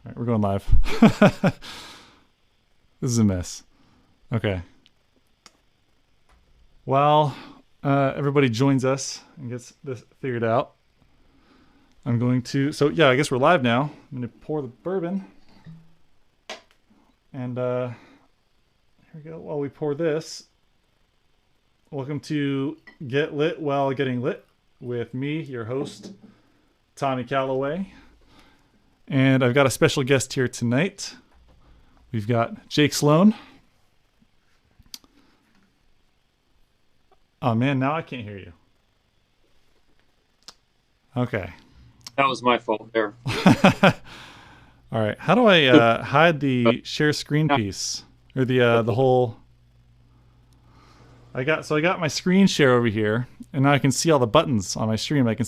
right, we're going live. This is a mess. Okay. While everybody joins us and gets this figured out, I'm going to... So, yeah, I guess we're live now. I'm going to pour the bourbon. And here we go. While we pour this, welcome to Get Lit While Getting Lit with me, your host, Tommy Calloway. And I've got a special guest here tonight. We've got Jake Sloane. Oh man, now I can't hear you. Okay. That was my fault there. All right. How do I hide the share screen piece or the whole? I got my screen share over here, and now I can see all the buttons on my stream. I can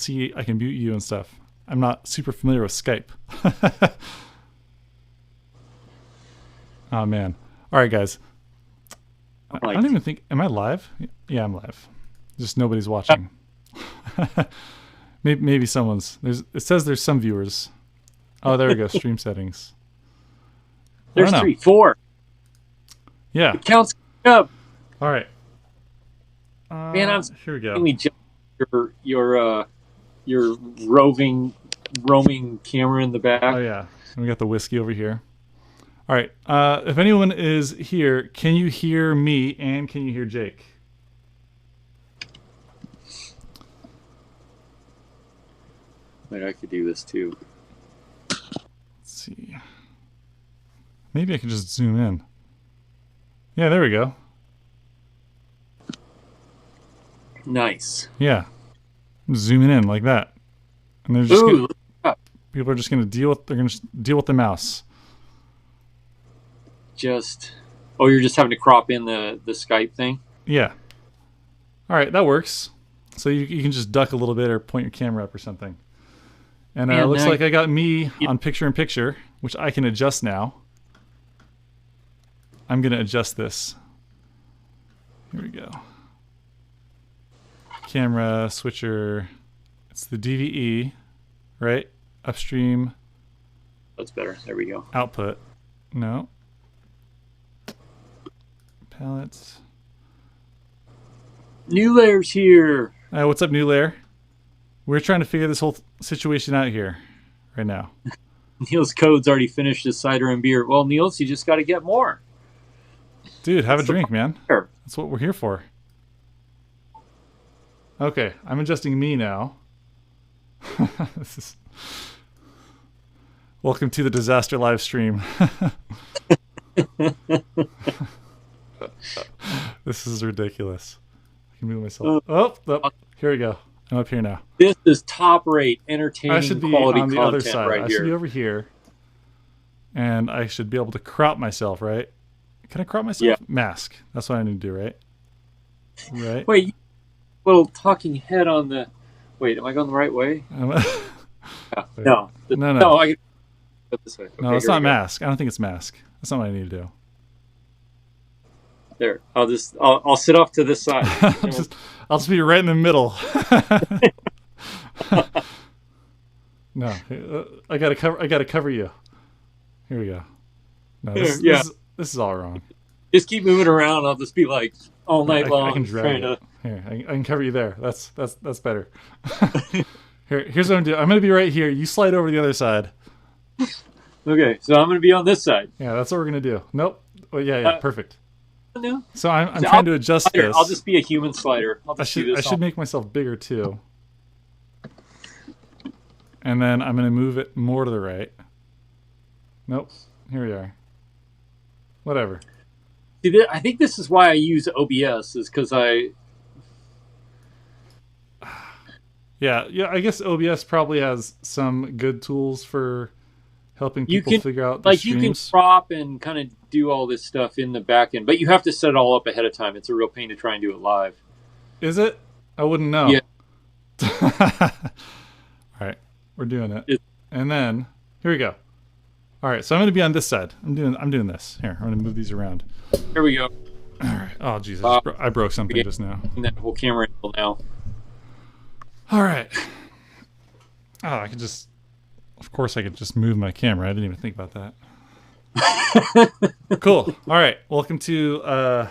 mute you and stuff. I'm not super familiar with Skype. Oh man. All right, guys. I don't even think. Am I live? Yeah, I'm live. Just nobody's watching. maybe someone's. It says there's some viewers. Oh, there we go. Stream settings. There's 3, 4. Yeah. It counts up. All right. Man, here we go. Your roaming camera in the back. Oh yeah. And we got the whiskey over here. All right. If anyone is here, can you hear me and can you hear Jake? Wait, I could do this too. Let's see. Maybe I could just zoom in. Yeah, there we go. Nice. Yeah. I'm zooming in like that. And they're just people are just going to deal with the mouse. You're just having to crop in the Skype thing? Yeah. All right, that works. So you can just duck a little bit or point your camera up or something. And it looks like I got me on picture-in-picture, which I can adjust now. I'm going to adjust this. Here we go. Camera, switcher. It's the DVE, right? Upstream. That's better. There we go. Output. No. Palettes. New layers here. What's up, new layer? We're trying to figure this whole situation out here right now. Niels Code's already finished his cider and beer. Well, Niels, you just got to get more. Dude, have a drink, man. That's what we're here for. Okay, I'm adjusting me now. Welcome to the disaster live stream. This is ridiculous. I can move myself. Here we go. I'm up here now. This is top rate, entertaining, I should be quality on the content other side. right I here. should be over here. And I should be able to crop myself, right? Can I crop myself? Yeah. Mask. That's what I need to do, right? Right. Wait, little talking head on the... Wait, am I going the right way? No. No, I go this way. Okay, no, it's not mask. I don't think it's mask. That's not what I need to do. There. I'll sit off to this side. I'll just be right in the middle. No, I gotta cover you. Here we go. No, this is all wrong. Just keep moving around. I'll just be like all night long. I can drag it. Here, I can cover you there. That's better. Here's what I'm doing. I'm gonna be right here. You slide over to the other side. Okay, so I'm gonna be on this side. Yeah, that's what we're gonna do. Nope. Well, yeah, perfect. No. So I'm trying to adjust this. I'll just be a human slider. I should make myself bigger too. And then I'm gonna move it more to the right. Nope. Here we are. Whatever. See, I think this is why I use OBS, is because Yeah, I guess OBS probably has some good tools for helping people figure out the streams. You can crop and kind of do all this stuff in the back end, but you have to set it all up ahead of time. It's a real pain to try and do it live. Is it? I wouldn't know. Yeah. All right, we're doing it. And then here we go. All right, so I'm going to be on this side. I'm doing this. Here, I'm going to move these around. Here we go. All right. Oh, Jesus. I broke something just now. That whole camera angle now. All right. Oh, I can just Of course, I could just move my camera. I didn't even think about that. Cool. All right. Welcome to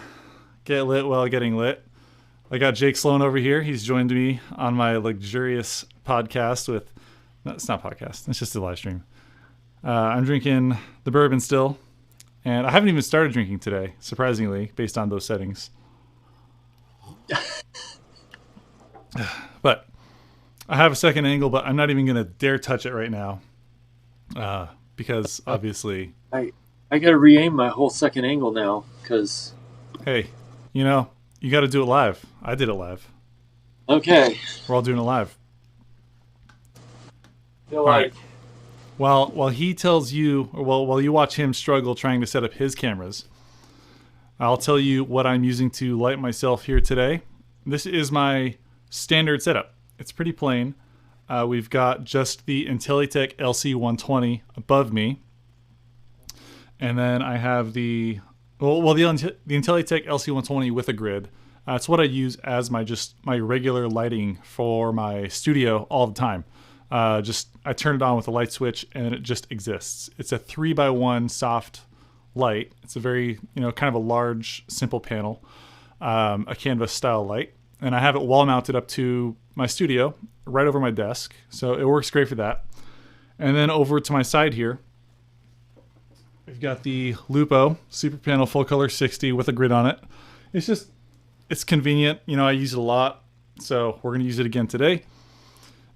Get Lit While Getting Lit. I got Jake Sloane over here. He's joined me on my luxurious podcast with... No, it's not a podcast. It's just a live stream. I'm drinking the bourbon still. And I haven't even started drinking today, surprisingly, based on those settings. But I have a second angle, but I'm not even going to dare touch it right now. Because obviously... I got to re-aim my whole second angle now, because... Hey, you know, you got to do it live. I did it live. Okay. We're all doing it live. All right. While he tells you, or while you watch him struggle trying to set up his cameras, I'll tell you what I'm using to light myself here today. This is my standard setup. It's pretty plain. We've got just the Intelitech LC120 above me. And then I have the Intelitech LC120 with a grid. It's what I use as my regular lighting for my studio all the time. I turn it on with a light switch and it just exists. It's a 3x1 soft light. It's a very, kind of a large, simple panel, a canvas style light. And I have it wall mounted up to my studio right over my desk. So it works great for that. And then over to my side here, we've got the Lupo Super Panel Full Color 60 with a grid on it. It's convenient. I use it a lot. So we're going to use it again today.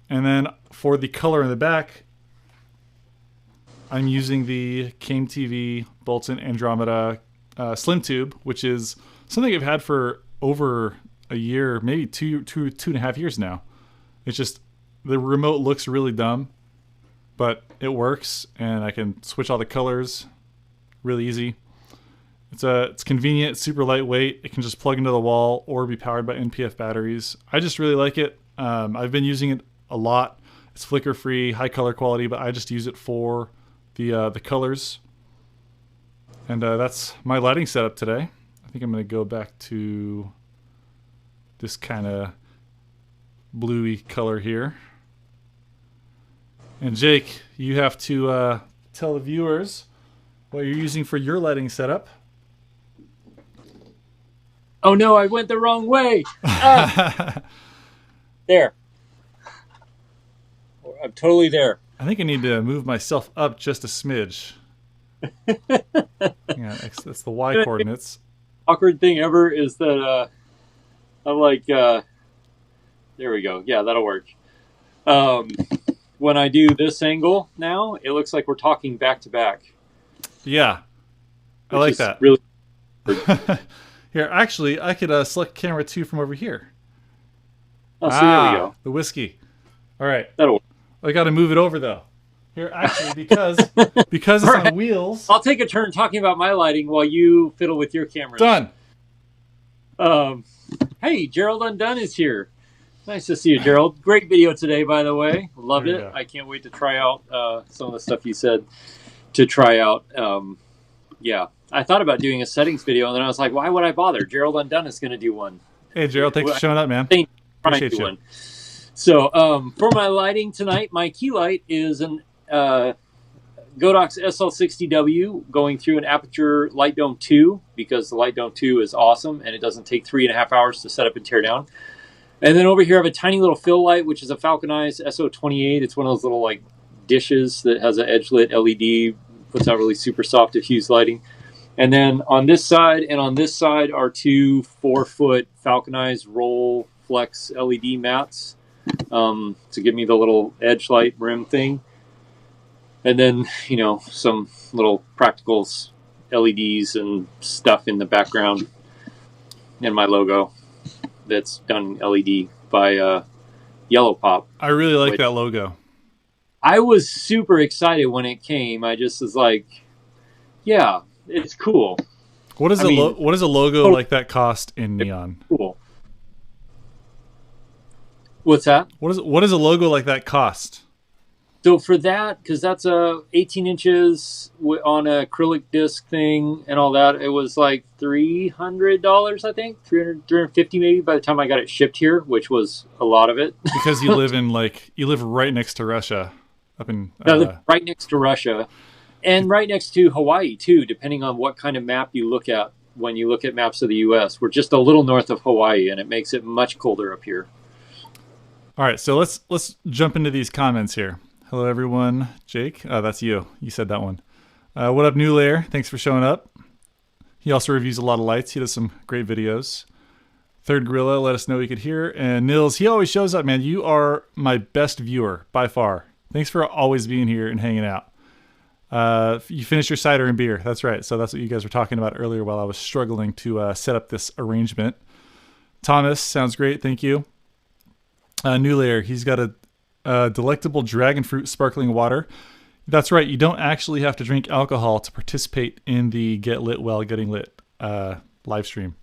And then for the color in the back, I'm using the Came TV Bolton Andromeda Slim Tube, which is something I've had for over a year, maybe two and a half years now. It's just the remote looks really dumb, but it works, and I can switch all the colors really easy. It's convenient, it's super lightweight. It can just plug into the wall or be powered by NPF batteries. I just really like it. I've been using it a lot. It's flicker free, high color quality, but I just use it for the colors. And that's my lighting setup today. I think I'm going to go back to this kind of bluey color here. And Jake, you have to tell the viewers what you're using for your lighting setup. Oh no, I went the wrong way. There. I'm totally there. I think I need to move myself up just a smidge. That's the Y coordinates. Awkward thing ever is that I'm like, there we go. Yeah, that'll work. When I do this angle now, it looks like we're talking back to back. Yeah, I like that. Really. Here, actually, I could select camera 2 from over here. Oh, so there we go. The whiskey. All right. That'll work. I got to move it over though. Here, actually, because it's right. On wheels. I'll take a turn talking about my lighting while you fiddle with your cameras. Done. Hey, Gerald Undone is here. Nice to see you, Gerald. Great video today, by the way. Loved it. Go. I can't wait to try out some of the stuff you said to try out. Yeah, I thought about doing a settings video, and then I was like, why would I bother? Gerald Undone is going to do one. Hey, Gerald, thanks for showing up, man. Appreciate you. One. So for my lighting tonight, my key light is an Godox SL60W going through an Aperture Light Dome 2 because the Light Dome 2 is awesome and it doesn't take 3.5 hours to set up and tear down. And then over here I have a tiny little fill light, which is a Falconized SO28. It's one of those little like dishes that has an edge lit LED, puts out really super soft diffuse lighting. And then on this side and on this side are two 4-foot Falconized roll flex LED mats to give me the little edge light rim thing. And then, some little practicals, LEDs and stuff in the background. And my logo that's done LED by Yellow Pop. I really like that logo. I was super excited when it came. I just was like, yeah, it's cool. What does a logo like that cost in neon? Cool. What's that? What does a logo like that cost? So for that, because that's 18 inches on an acrylic disc thing and all that, it was like $300, I think, $350 maybe by the time I got it shipped here, which was a lot of it. Because you live right next to Russia. up in. Now, they're right next to Russia, and right next to Hawaii too. Depending on what kind of map you look at, when you look at maps of the U.S., we're just a little north of Hawaii, and it makes it much colder up here. All right, so let's jump into these comments here. Hello, everyone. Jake, that's you. You said that one. What up, New Layer? Thanks for showing up. He also reviews a lot of lights. He does some great videos. Third Gorilla, let us know you could hear. And Nils, he always shows up, man. You are my best viewer by far. Thanks for always being here and hanging out. You finished your cider and beer. That's right. So that's what you guys were talking about earlier while I was struggling to set up this arrangement. Thomas, sounds great. Thank you. New Layer, he's got a delectable dragon fruit sparkling water. That's right. You don't actually have to drink alcohol to participate in the Get Lit While Getting Lit live stream.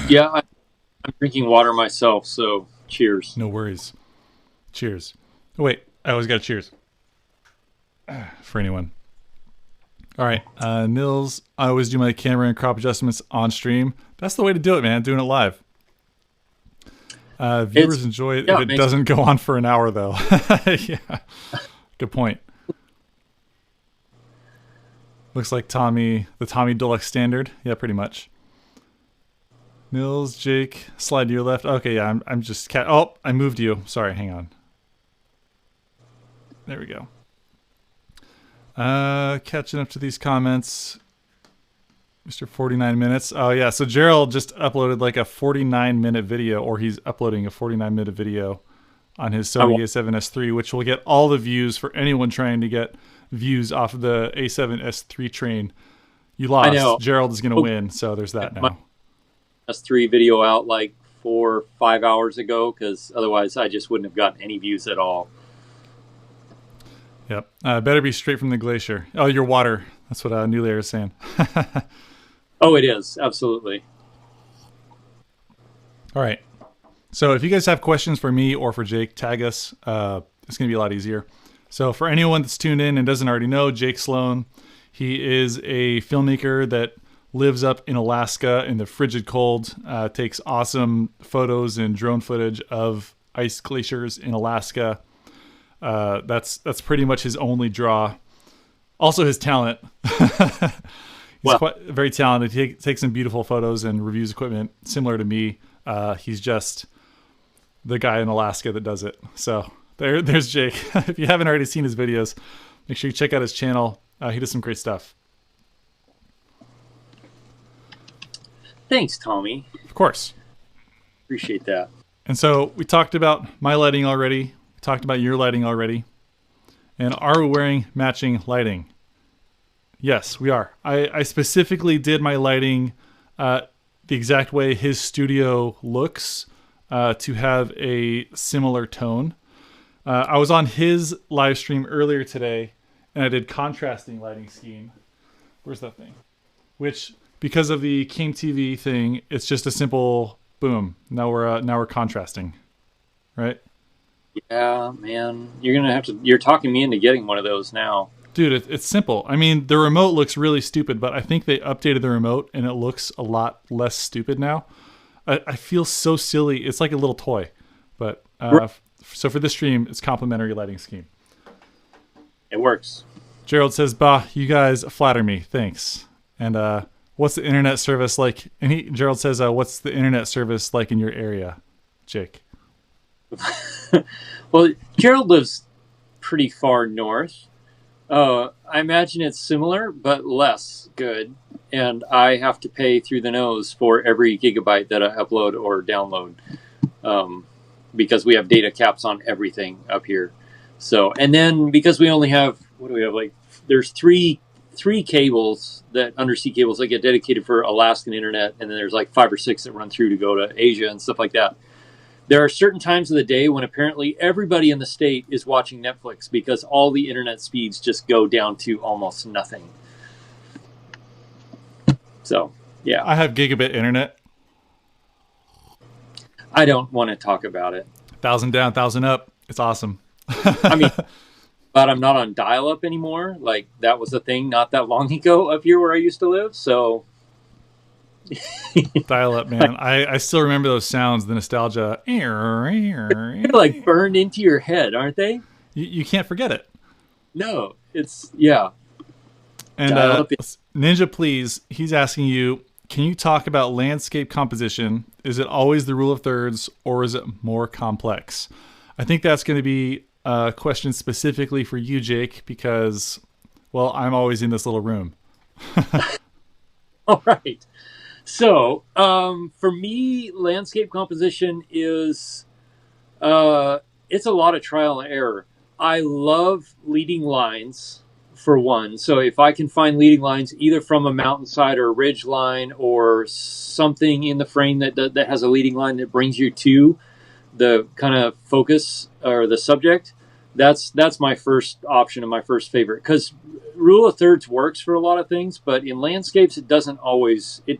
Yeah, I'm drinking water myself, so cheers. No worries. Cheers. Oh, wait, I always got cheers. For anyone. All right, Nils, I always do my camera and crop adjustments on stream. That's the way to do it, man, doing it live. Viewers enjoy it if it doesn't go on for an hour, though. Yeah, good point. Looks like the Tommy Deluxe Standard. Yeah, pretty much. Nils, Jake, slide to your left. Okay, yeah, I'm just oh, I moved you. Sorry, hang on. There we go. Catching up to these comments. Mr. 49 minutes. Oh, yeah. So Gerald just uploaded like a 49-minute video, or he's uploading a 49-minute video on his Sony A7S III, which will get all the views for anyone trying to get views off of the A7S III train. You lost. I know. Gerald is going to win, so there's that now. My S3 video out like 4 or 5 hours ago, because otherwise I just wouldn't have gotten any views at all. Yep. Better be straight from the glacier. Oh, your water. That's what New Layer is saying. Oh, it is. Absolutely. All right. So if you guys have questions for me or for Jake, tag us. It's going to be a lot easier. So for anyone that's tuned in and doesn't already know, Jake Sloane, he is a filmmaker that lives up in Alaska in the frigid cold, takes awesome photos and drone footage of ice glaciers in Alaska. That's pretty much his only draw. Also his talent. He's quite very talented. He takes some beautiful photos and reviews equipment similar to me. He's just the guy in Alaska that does it. So there's Jake. If you haven't already seen his videos, make sure you check out his channel. He does some great stuff. Thanks, Tommy. Of course. Appreciate that. And so we talked about my lighting already. We talked about your lighting already. And are we wearing matching lighting? Yes, we are. I specifically did my lighting the exact way his studio looks to have a similar tone. I was on his live stream earlier today, and I did contrasting lighting scheme. Where's that thing? Which, because of the King TV thing, it's just a simple boom. Now we're contrasting, right? Yeah, man. You're talking me into getting one of those now. Dude, it's simple. I mean, the remote looks really stupid, but I think they updated the remote and it looks a lot less stupid now. I feel so silly. It's like a little toy. But so for this stream, it's complimentary lighting scheme. It works. Gerald says, "Bah, you guys flatter me. Thanks." And what's the internet service like? And Gerald says, "What's the internet service like in your area, Jake?" Well, Gerald lives pretty far north. I imagine it's similar, but less good. And I have to pay through the nose for every gigabyte that I upload or download, because we have data caps on everything up here. So, and then because we only have, what do we have? Like, there's three cables, that undersea cables that get dedicated for Alaskan internet, and then there's like 5 or 6 that run through to go to Asia and stuff like that. There are certain times of the day when apparently everybody in the state is watching Netflix because all the internet speeds just go down to almost nothing. So, yeah. I have gigabit internet. I don't want to talk about it. 1,000 down, 1,000 up. It's awesome. I mean, but I'm not on dial-up anymore. Like, that was a thing not that long ago up here where I used to live. So, Dial up, man. I still remember those sounds, the nostalgia. They're like burned into your head, aren't they? You can't forget it. No, it's yeah, And dialed up. Ninja, please, he's asking you, can you talk about landscape composition? Is it always the rule of thirds or is it more complex? I think that's going to be a question specifically for you, Jake, because, well, I'm always in this little room. All right. So, for me, landscape composition is it's a lot of trial and error. I love leading lines for one. So if I can find leading lines either from a mountainside or a ridge line or something in the frame that has a leading line that brings you to the kind of focus or the subject, that's my first option and my first favorite, because rule of thirds works for a lot of things, but in landscapes it doesn't always. It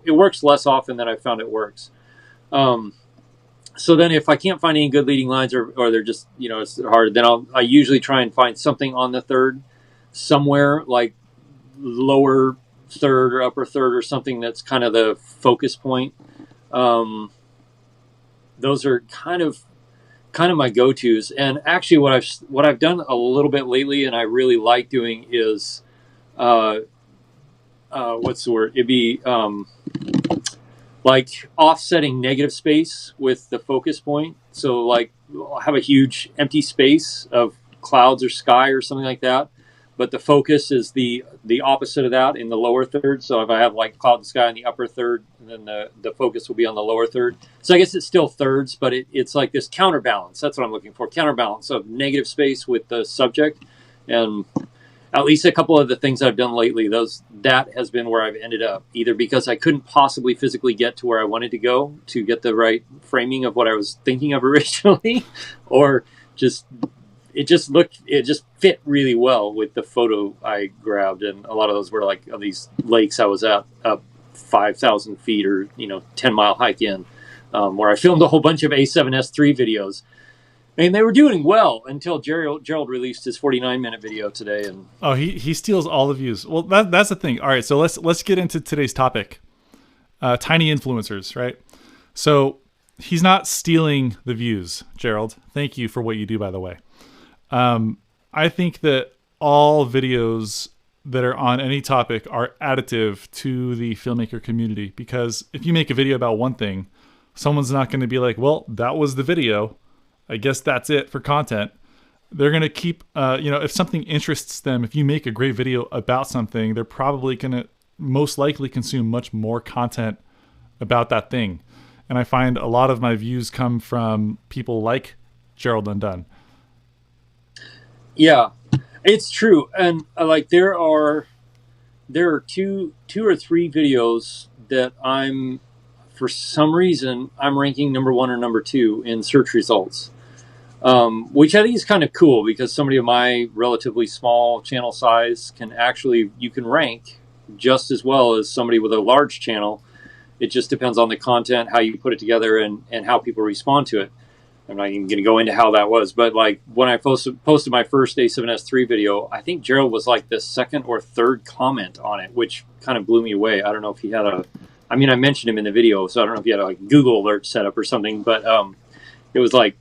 works less often than I found it works. So then if I can't find any good leading lines, or they're just, it's hard, then I usually try and find something on the third somewhere, like lower third or upper third or something that's kind of the focus point. Those are kind of my go-tos. And actually what I've done a little bit lately and I really like doing is what's the word? It'd be like offsetting negative space with the focus point. So like I'll have a huge empty space of clouds or sky or something like that, but the focus is the opposite of that in the lower third. So if I have like cloud and sky in the upper third, then the focus will be on the lower third. So I guess it's still thirds, but it's like this counterbalance. That's what I'm looking for. Counterbalance of negative space with the subject. And at least a couple of the things I've done lately, that has been where I've ended up, either because I couldn't possibly physically get to where I wanted to go to get the right framing of what I was thinking of originally, or it just fit really well with the photo I grabbed. And a lot of those were like of these lakes I was at up 5,000 feet or 10-mile hike in, where I filmed a whole bunch of A7S3 videos. And they were doing well until Gerald released his 49-minute video today. And Oh, he steals all the views. Well, that's the thing. All right, so let's get into today's topic. Tiny influencers, right? So he's not stealing the views, Gerald. Thank you for what you do, by the way. I think that all videos that are on any topic are additive to the filmmaker community, because if you make a video about one thing, someone's not going to be like, well, that was the video, I guess that's it for content. They're going to keep, if something interests them, if you make a great video about something, they're probably going to most likely consume much more content about that thing. And I find a lot of my views come from people like Gerald Undone. yeah, it's true. And like there are two or three videos that for some reason I'm ranking number one or number two in search results. Which I think is kind of cool, because somebody of my relatively small channel size you can rank just as well as somebody with a large channel. It just depends on the content, how you put it together, and how people respond to it. I'm not even going to go into how that was, but like when I posted my first A7S3 video, I think Gerald was like the second or third comment on it, which kind of blew me away. I don't know if he had I mentioned him in the video, so I don't know if he had a like Google alert set up or something, but it was like,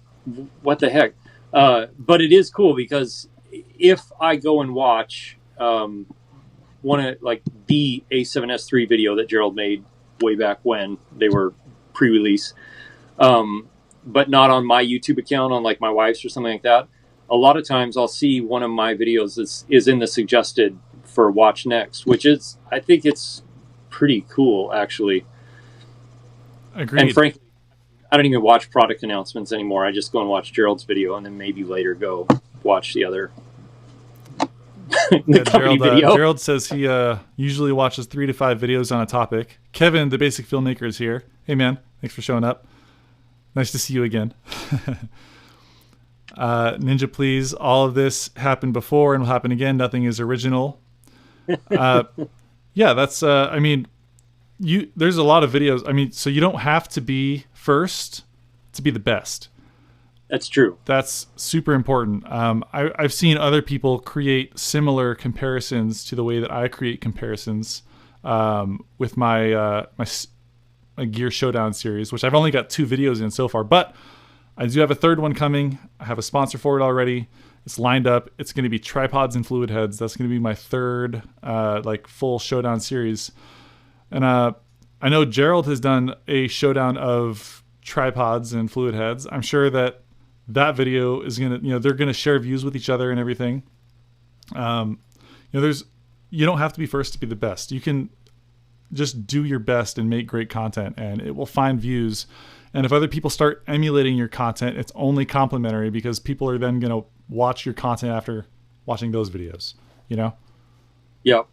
what the heck? But it is cool, because if I go and watch one of like the A7S3 video that Gerald made way back when they were pre-release, but not on my YouTube account, on like my wife's or something like that, a lot of times I'll see one of my videos is in the suggested for watch next, which is, I think it's pretty cool, actually. Agreed. And frankly, I don't even watch product announcements anymore. I just go and watch Gerald's video, and then maybe later go watch the other Gerald says he usually watches 3 to 5 videos on a topic. Kevin, the basic filmmaker, is here. Hey, man. Thanks for showing up. Nice to see you again. Ninja, please. All of this happened before and will happen again. Nothing is original. Yeah, that's, there's a lot of videos. So you don't have to be first to be the best. That's true. That's super important. I've seen other people create similar comparisons to the way that I create comparisons. with my Gear Showdown series, which I've only got 2 videos in so far, but I do have a third one coming. I have a sponsor for it already. It's lined up. It's going to be tripods and fluid heads. That's going to be my third like full showdown series. And I know Gerald has done a showdown of tripods and fluid heads. I'm sure that video is going to, they're going to share views with each other and everything. You don't have to be first to be the best. You can just do your best and make great content, and it will find views. And if other people start emulating your content, it's only complimentary, because people are then going to watch your content after watching those videos, Yep.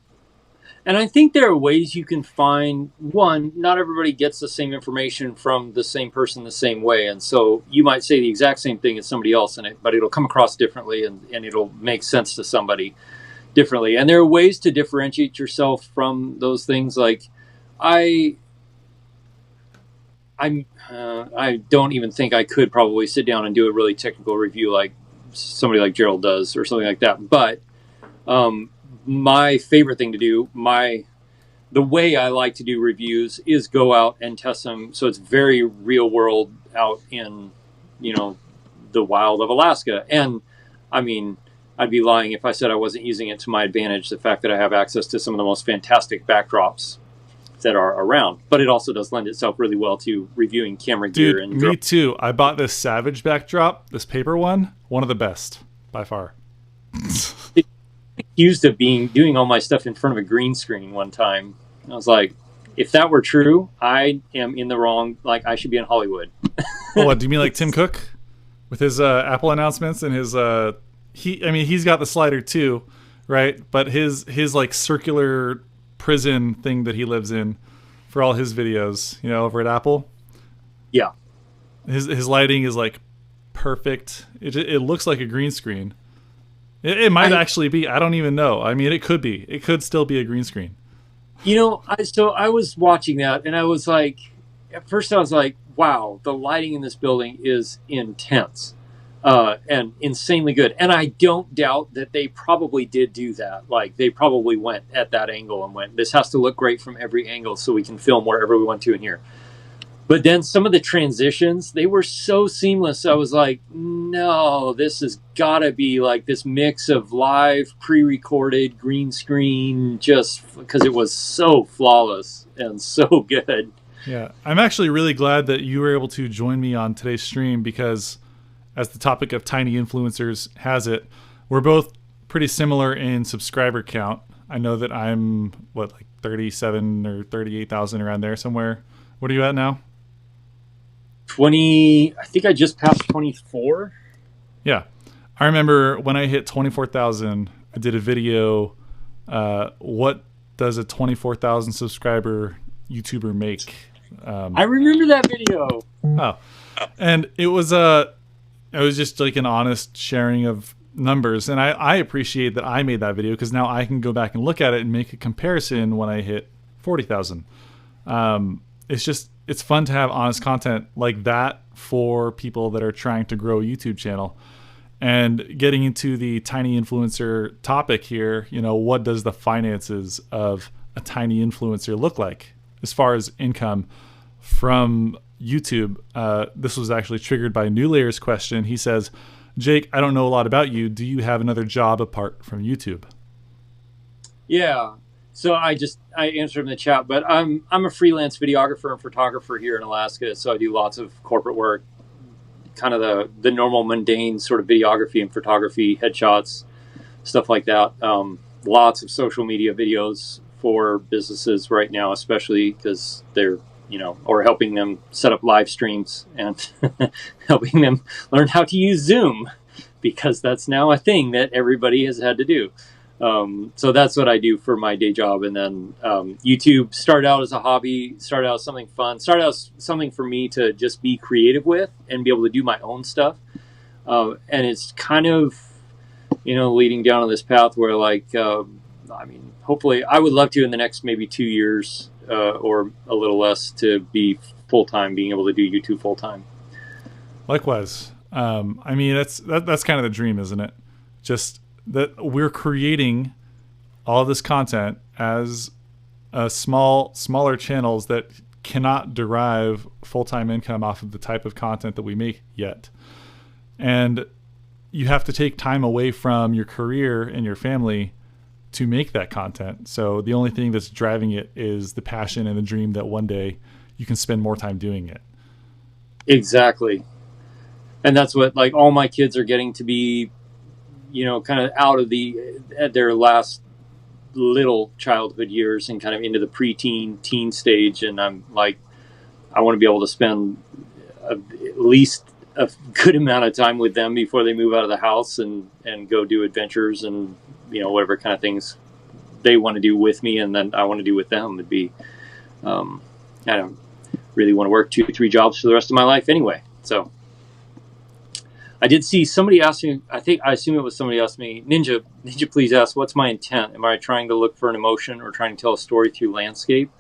And I think there are ways you can find, one, not everybody gets the same information from the same person the same way. And so you might say the exact same thing as somebody else in it, but it'll come across differently, and it'll make sense to somebody differently. And there are ways to differentiate yourself from those things. Like I don't even think I could probably sit down and do a really technical review like somebody like Gerald does or something like that. But my favorite thing to do, the way I like to do reviews, is go out and test them. So it's very real world out in, the wild of Alaska. And I mean, I'd be lying if I said I wasn't using it to my advantage, the fact that I have access to some of the most fantastic backdrops that are around. But it also does lend itself really well to reviewing camera gear. Dude, me too. I bought this Savage backdrop, this paper one of the best by far. Accused of doing all my stuff in front of a green screen one time. I was like, if that were true, I am in the wrong. Like, I should be in Hollywood. Oh, what do you mean, like Tim Cook with his Apple announcements and his he's got the slider too, right? But his like circular prison thing that he lives in for all his videos, over at Apple. Yeah, his lighting is like perfect. It looks like a green screen. It might actually be. I don't even know. I mean, it could be. It could still be a green screen. I was watching that, and I was like, at first I was like, wow, the lighting in this building is intense and insanely good. And I don't doubt that they probably did do that. Like, they probably went at that angle and went, this has to look great from every angle so we can film wherever we want to in here. But then some of the transitions, they were so seamless. I was like, no, this has got to be like this mix of live, pre-recorded, green screen, just because it was so flawless and so good. Yeah, I'm actually really glad that you were able to join me on today's stream, because as the topic of tiny influencers has it, we're both pretty similar in subscriber count. I know that I'm, like 37 or 38,000 around there somewhere. What are you at now? 20, I think I just passed 24. Yeah. I remember when I hit 24,000, I did a video, what does a 24,000 subscriber YouTuber make? I remember that video. Oh. And it was just like an honest sharing of numbers, and I appreciate that I made that video, because now I can go back and look at it and make a comparison when I hit 40,000. It's fun to have honest content like that for people that are trying to grow a YouTube channel. And getting into the tiny influencer topic here, what does the finances of a tiny influencer look like as far as income from YouTube? This was actually triggered by New Layer's question. He says, Jake, I don't know a lot about you. Do you have another job apart from YouTube? Yeah. So I answered in the chat, but I'm a freelance videographer and photographer here in Alaska. So I do lots of corporate work, kind of the normal mundane sort of videography and photography, headshots, stuff like that. Lots of social media videos for businesses right now, especially because they're, or helping them set up live streams and helping them learn how to use Zoom, because that's now a thing that everybody has had to do. So that's what I do for my day job. And then YouTube started out as a hobby, started out as something fun, started out as something for me to just be creative with and be able to do my own stuff. And it's kind of, leading down on this path where hopefully I would love to in the next maybe 2 years or a little less to be full-time, being able to do YouTube full-time. Likewise. That's kind of the dream, isn't it? Just that we're creating all this content as smaller channels that cannot derive full-time income off of the type of content that we make yet. And you have to take time away from your career and your family to make that content. So the only thing that's driving it is the passion and the dream that one day you can spend more time doing it. Exactly. And that's what, like, all my kids are getting to be, kind of out of at their last little childhood years and kind of into the preteen, teen stage. And I'm like, I want to be able to spend at least a good amount of time with them before they move out of the house and go do adventures and, whatever kind of things they want to do with me. And then I want to do with them. It'd be, I don't really want to work 2-3 jobs for the rest of my life anyway. So I did see somebody ask me, I assume it was somebody asked me, Ninja, please ask, what's my intent? Am I trying to look for an emotion or trying to tell a story through landscape?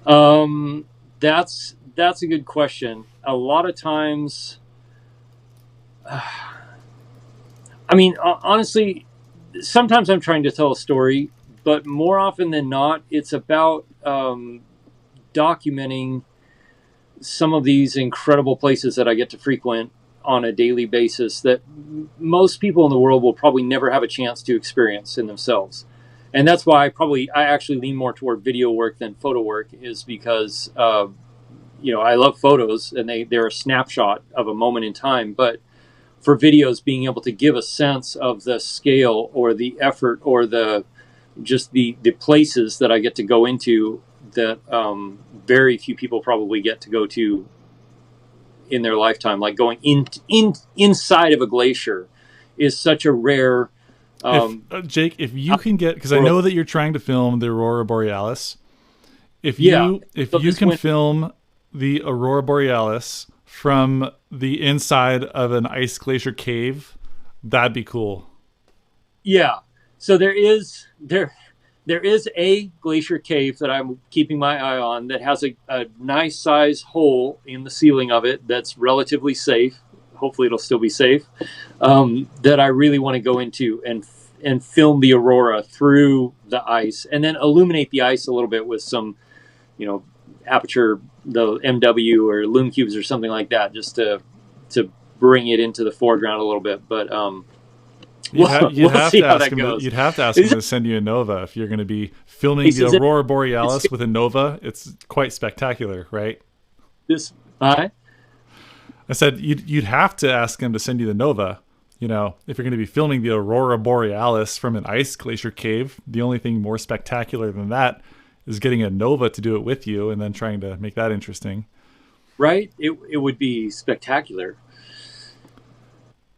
That's a good question. A lot of times, honestly, sometimes I'm trying to tell a story, but more often than not, it's about documenting some of these incredible places that I get to frequent on a daily basis that most people in the world will probably never have a chance to experience in themselves. And that's why I actually lean more toward video work than photo work, is because, I love photos and they're a snapshot of a moment in time. But for videos, being able to give a sense of the scale or the effort or the places that I get to go into that very few people probably get to go to in their lifetime, like going inside of a glacier is such a rare Jake, if you can get, because I know that you're trying to film the Aurora Borealis, if you can film the Aurora Borealis from the inside of an ice glacier cave, that'd be cool. Yeah, so there is a glacier cave that I'm keeping my eye on that has a nice size hole in the ceiling of it that's relatively safe. Hopefully it'll still be safe. That I really want to go into and film the aurora through the ice, and then illuminate the ice a little bit with some, aperture, the MW or lume cubes or something like that, just to bring it into the foreground a little bit. But we'll see how that goes. You'd have to ask him to send you a Nova if you're going to be filming the Aurora Borealis with a Nova. It's quite spectacular, right? I said you'd have to ask him to send you the Nova. If you're going to be filming the Aurora Borealis from an ice glacier cave, the only thing more spectacular than that is getting a Nova to do it with you and then trying to make that interesting. Right? It would be spectacular.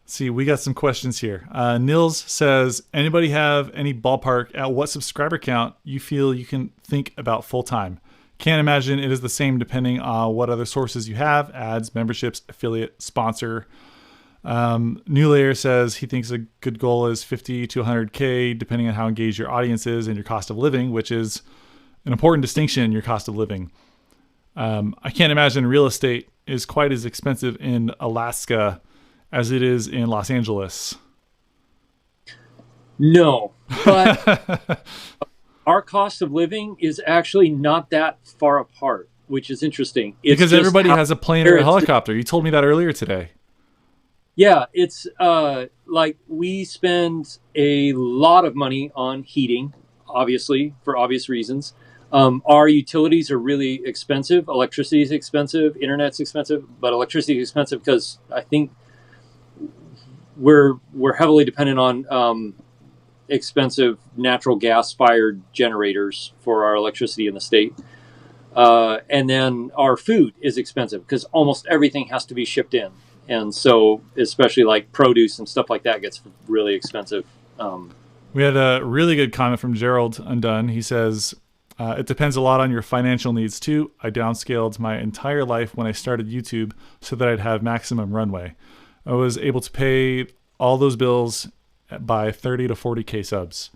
See, we got some questions here. Nils says, anybody have any ballpark at what subscriber count you feel you can think about full time? Can't imagine it is the same depending on what other sources you have, ads, memberships, affiliate, sponsor. New Layer says he thinks a good goal is 50 to 100K depending on how engaged your audience is and your cost of living, which is an important distinction in your cost of living. I can't imagine real estate is quite as expensive in Alaska as it is in Los Angeles. No, but our cost of living is actually not that far apart, which is interesting. Because everybody has a plane or a helicopter. You told me that earlier today. Yeah, it's like we spend a lot of money on heating, obviously, for obvious reasons. Our utilities are really expensive. Electricity is expensive. Internet's expensive, but electricity is expensive because I think we're heavily dependent on expensive natural gas fired generators for our electricity in the state. And then our food is expensive because almost everything has to be shipped in. And so especially like produce and stuff like that gets really expensive. We had a really good comment from Gerald Undone. He says, it depends a lot on your financial needs too. I downscaled my entire life when I started YouTube so that I'd have maximum runway. I was able to pay all those bills by 30 to 40K subs.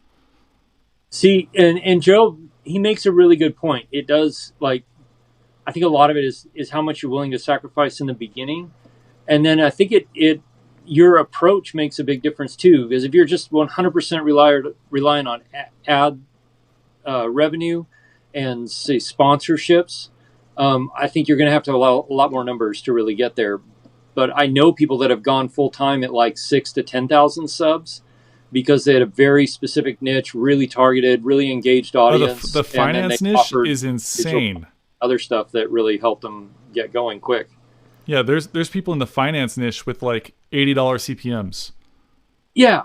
See, and Gerald, he makes a really good point. It does, like, I think a lot of it is how much you're willing to sacrifice in the beginning. And then I think your approach makes a big difference too, because if you're just 100% relying on ad revenue, and say sponsorships, I think you're going to have to have a lot more numbers to really get there. But I know people that have gone full time at like 6 to 10,000 subs because they had a very specific niche, really targeted, really engaged Oh, audience, the and then they finance niche offered is digital insane. other stuff that really helped them get going quick. Yeah, there's people in the finance niche with like $80 CPMs. Yeah,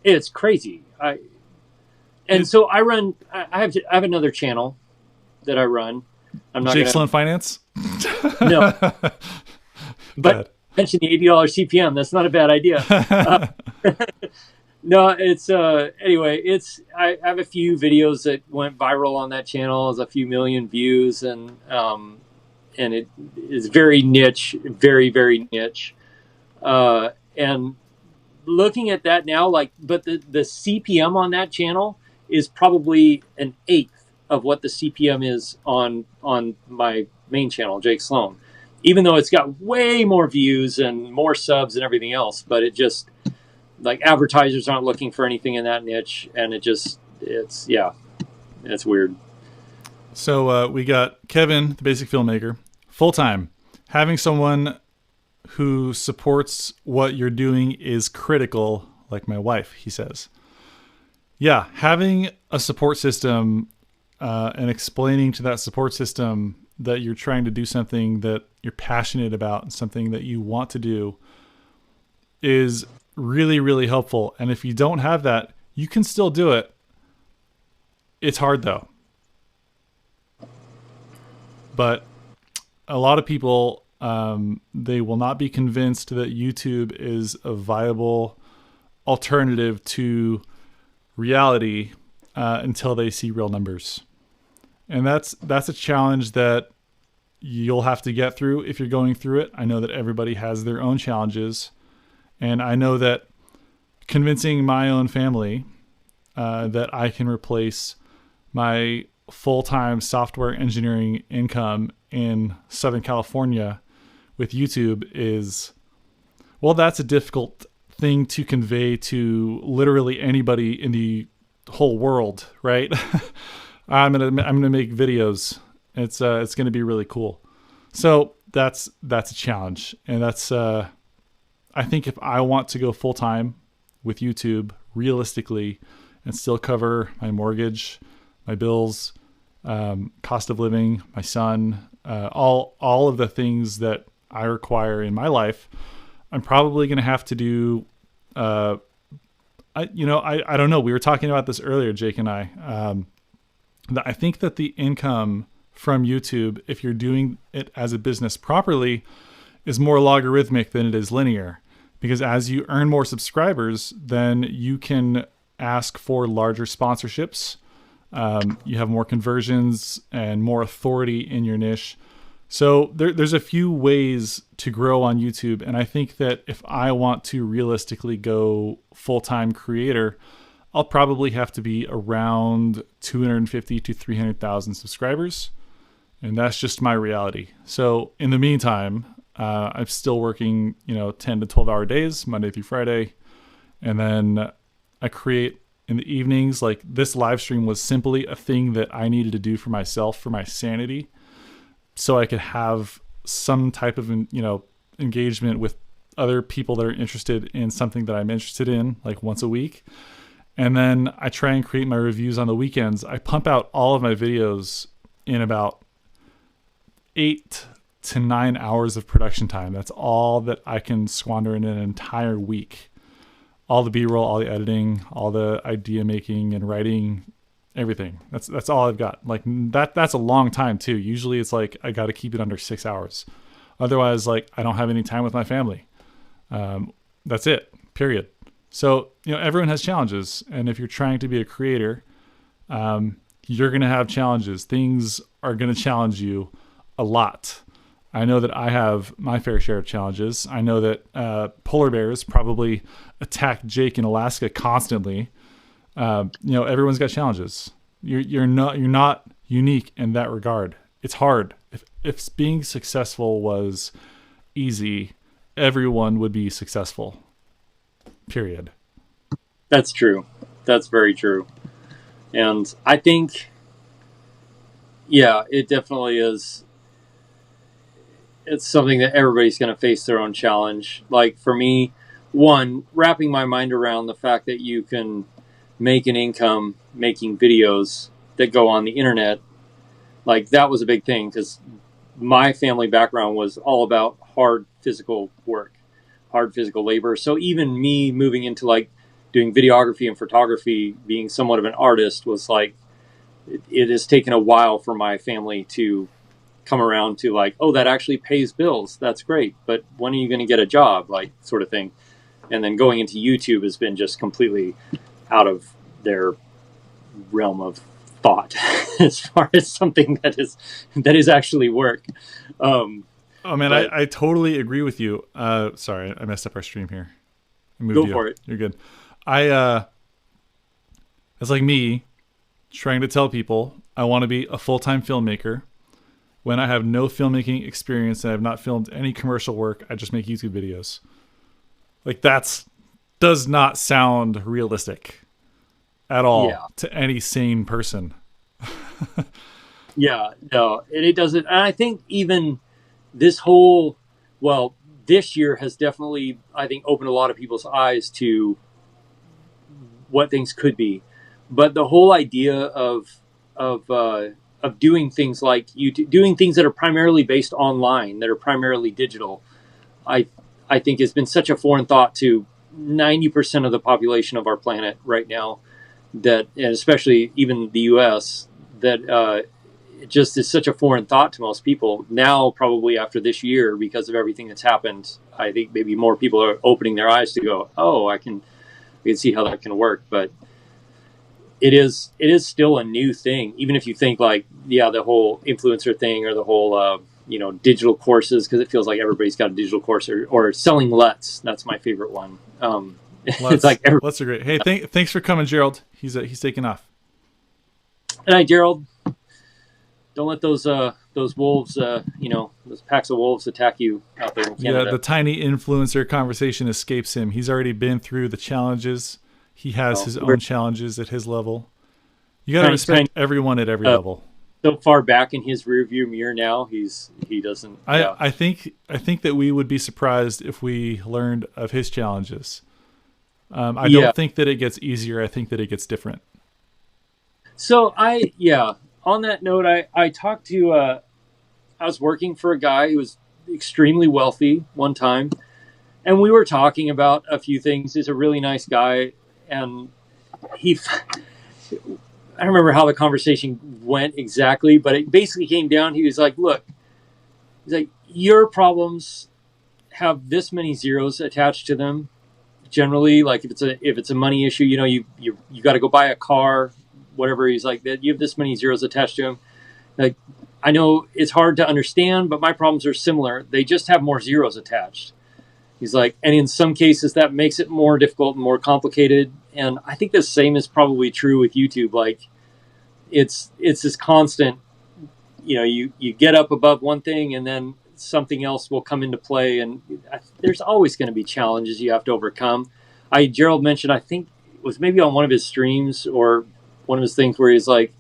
it's crazy. And It so I run. I have another channel that I run. I'm not Jake gonna Sloane Finance. no, Go but ahead. mention the $80 CPM. That's not a bad idea. Uh, no, it's anyway. It's I have a few videos that went viral on that channel. Has a few million views, and it is very niche, very niche. And looking at that now, like, but the CPM on that channel is probably an eighth of what the CPM is on my main channel, Jake Sloane. Even though it's got way more views and more subs and everything else, but it just like advertisers aren't looking for anything in that niche, and it's yeah, it's weird. So we got Kevin, the basic filmmaker, full time. Having someone who supports what you're doing is critical, like my wife, he says. Yeah, having a support system and explaining to that support system that you're trying to do something that you're passionate about and something that you want to do is really, really helpful. And if you don't have that, you can still do it. It's hard though. But a lot of people, they will not be convinced that YouTube is a viable alternative to reality until they see real numbers. And that's a challenge that you'll have to get through if you're going through it. I know that everybody has their own challenges. And I know that convincing my own family that I can replace my full-time software engineering income in Southern California with YouTube is, well, that's a difficult thing to convey to literally anybody in the whole world, right? I'm gonna make videos. It's gonna be really cool. So that's a challenge, and that's I think if I want to go full time with YouTube realistically and still cover my mortgage, my bills, cost of living, my son, all of the things that I require in my life, I'm probably going to have to do. I don't know. We were talking about this earlier, Jake and I. I think that the income from YouTube, if you're doing it as a business properly, is more logarithmic than it is linear. Because as you earn more subscribers, then you can ask for larger sponsorships. You have more conversions and more authority in your niche. So there's a few ways to grow on YouTube. And I think that if I want to realistically go full-time creator, I'll probably have to be around 250 to 300,000 subscribers. And that's just my reality. So in the meantime, I'm still working, 10 to 12 hour days, Monday through Friday. And then I create in the evenings. Like this live stream was simply a thing that I needed to do for myself, for my sanity, so I could have some type of, engagement with other people that are interested in something that I'm interested in, like once a week. And then I try and create my reviews on the weekends. I pump out all of my videos in about 8 to 9 hours of production time. That's all that I can squander in an entire week. All the B-roll, all the editing, all the idea making and writing, everything. That's all I've got. Like that's a long time too. Usually it's like I got to keep it under 6 hours. Otherwise, like I don't have any time with my family. That's it. Period. So everyone has challenges, and if you're trying to be a creator, you're gonna have challenges. Things are gonna challenge you a lot. I know that I have my fair share of challenges. I know that polar bears probably attack Jake in Alaska constantly. Everyone's got challenges. You're not unique in that regard. It's hard. If being successful was easy, everyone would be successful. Period. That's true. That's very true. And I think Yeah, it definitely is. It's something that everybody's going to face their own challenge. Like for me, one, wrapping my mind around the fact that you can make an income making videos that go on the internet, like that was a big thing because my family background was all about hard physical work, hard physical labor. So even me moving into like doing videography and photography, being somewhat of an artist, was like it has taken a while for my family to come around to like, oh, that actually pays bills. That's great. But when are you going to get a job? Like sort of thing. And then going into YouTube has been just completely out of their realm of thought as far as something that is actually work. Um, Oh man, but I totally agree with you. Sorry, I messed up our stream here. I moved go you. for it. You're good. I it's like me trying to tell people I want to be a full-time filmmaker when I have no filmmaking experience and I have not filmed any commercial work. I just make YouTube videos. Like that's does not sound realistic at all Yeah. to any sane person. Yeah. No, and it doesn't. And I think even this whole, well, this year has definitely, I think, opened a lot of people's eyes to what things could be. But the whole idea of doing things like doing things that are primarily based online, that are primarily digital, I I think has been such a foreign thought to 90% of the population of our planet right now. That, and especially even the U.S., that it just is such a foreign thought to most people now. Probably after this year, because of everything that's happened, I think maybe more people are opening their eyes to go, oh, I can see how that can work. But it is still a new thing, even if you think like, yeah, the whole influencer thing or the whole digital courses, because it feels like everybody's got a digital course, or selling LUTs. That's my favorite one. It's like Let's are great. Hey, thanks for coming, Gerald. He's taking off. hey, Gerald, don't let those wolves, those packs of wolves attack you out there in Yeah, Canada. the tiny influencer conversation escapes him. He's already been through the challenges. He has Oh, his we're own challenges at his level. You got to tiny, respect everyone at every level. so far back in his rearview mirror now. He doesn't. I, Yeah. I think I think that we would be surprised if we learned of his challenges. I Yeah. don't think that it gets easier. I think that it gets different. So on that note, I talked to I was working for a guy who was extremely wealthy one time, and we were talking about a few things. He's a really nice guy, and he I don't remember how the conversation went exactly, but it basically came down. He was like, "Look, he's like, your problems have this many zeros attached to them. Generally, like if it's a money issue, you got to go buy a car, whatever." He's like, that you have this many zeros attached to them. Like, I know it's hard to understand, but my problems are similar. They just have more zeros attached. He's like, and in some cases that makes it more difficult and more complicated. And I think the same is probably true with YouTube. Like, it's this constant, you get up above one thing and then something else will come into play, and there's always going to be challenges you have to overcome. Gerald mentioned, I think it was maybe on one of his streams or one of his things, where he's like,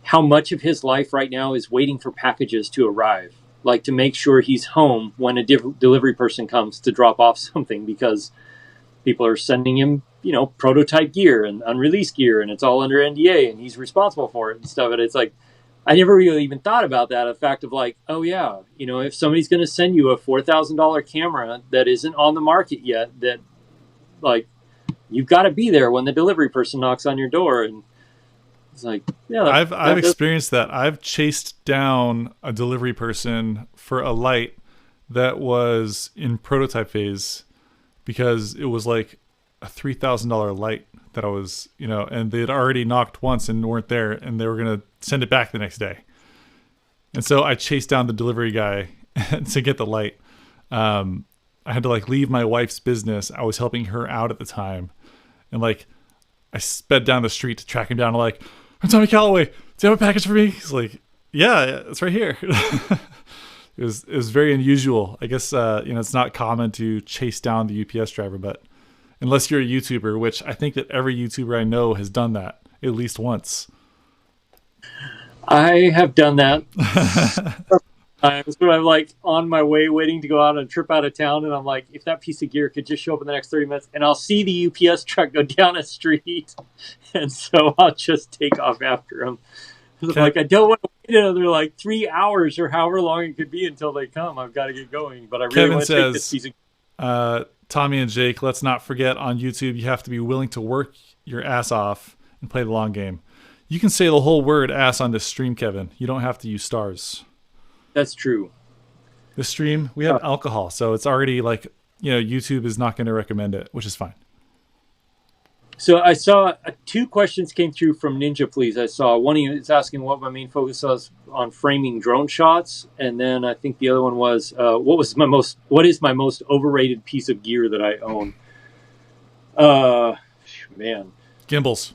how much of his life right now is waiting for packages to arrive, like to make sure he's home when a delivery person comes to drop off something, because people are sending him, prototype gear and unreleased gear, and it's all under NDA, and he's responsible for it and stuff. And it's like, I never really even thought about that. The fact of like, oh yeah, if somebody's going to send you a $4,000 camera that isn't on the market yet, that like you've got to be there when the delivery person knocks on your door. And it's like, yeah, I've experienced that. I've chased down a delivery person for a light that was in prototype phase because it was like a $3,000 light that I was, and they had already knocked once and weren't there, and they were gonna send it back the next day. And so I chased down the delivery guy to get the light. I had to like leave my wife's business. I was helping her out at the time, and like I sped down the street to track him down. I'm like, I'm Tommy Calloway. Do you have a package for me? He's like, yeah, it's right here. It was very unusual. I guess it's not common to chase down the UPS driver, but unless you're a YouTuber, which I think that every YouTuber I know has done that at least once. I have done that times where I'm like on my way waiting to go out on a trip out of town, and I'm like, if that piece of gear could just show up in the next 30 minutes, and I'll see the UPS truck go down a street, and so I'll just take off after them. Like, I don't want to wait another like 3 hours or however long it could be until they come. I've got to get going, but I really Kevin want to take this says, piece of. Tommy and Jake, let's not forget on YouTube, you have to be willing to work your ass off and play the long game. You can say the whole word ass on this stream, Kevin. You don't have to use stars. That's true. This stream, we have alcohol, so it's already like, YouTube is not going to recommend it, which is fine. So I saw two questions came through from Ninja Please. I saw one of you is asking what my main focus was on framing drone shots, and then I think the other one was what is my most overrated piece of gear that I own? Man, Gimbals.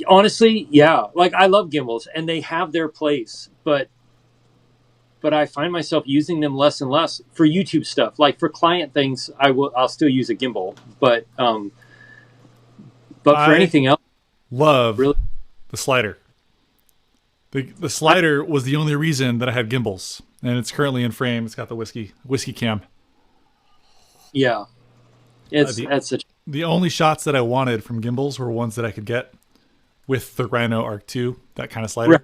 Honestly, yeah. Like, I love gimbals and they have their place, but I find myself using them less and less for YouTube stuff. Like for client things, I'll still use a gimbal, but for anything else, love really, the slider. The slider was the only reason that I had gimbals, and it's currently in frame. It's got the whiskey cam. Yeah, that's such. The only shots that I wanted from gimbals were ones that I could get with the Rhino Arc 2, that kind of slider. Right.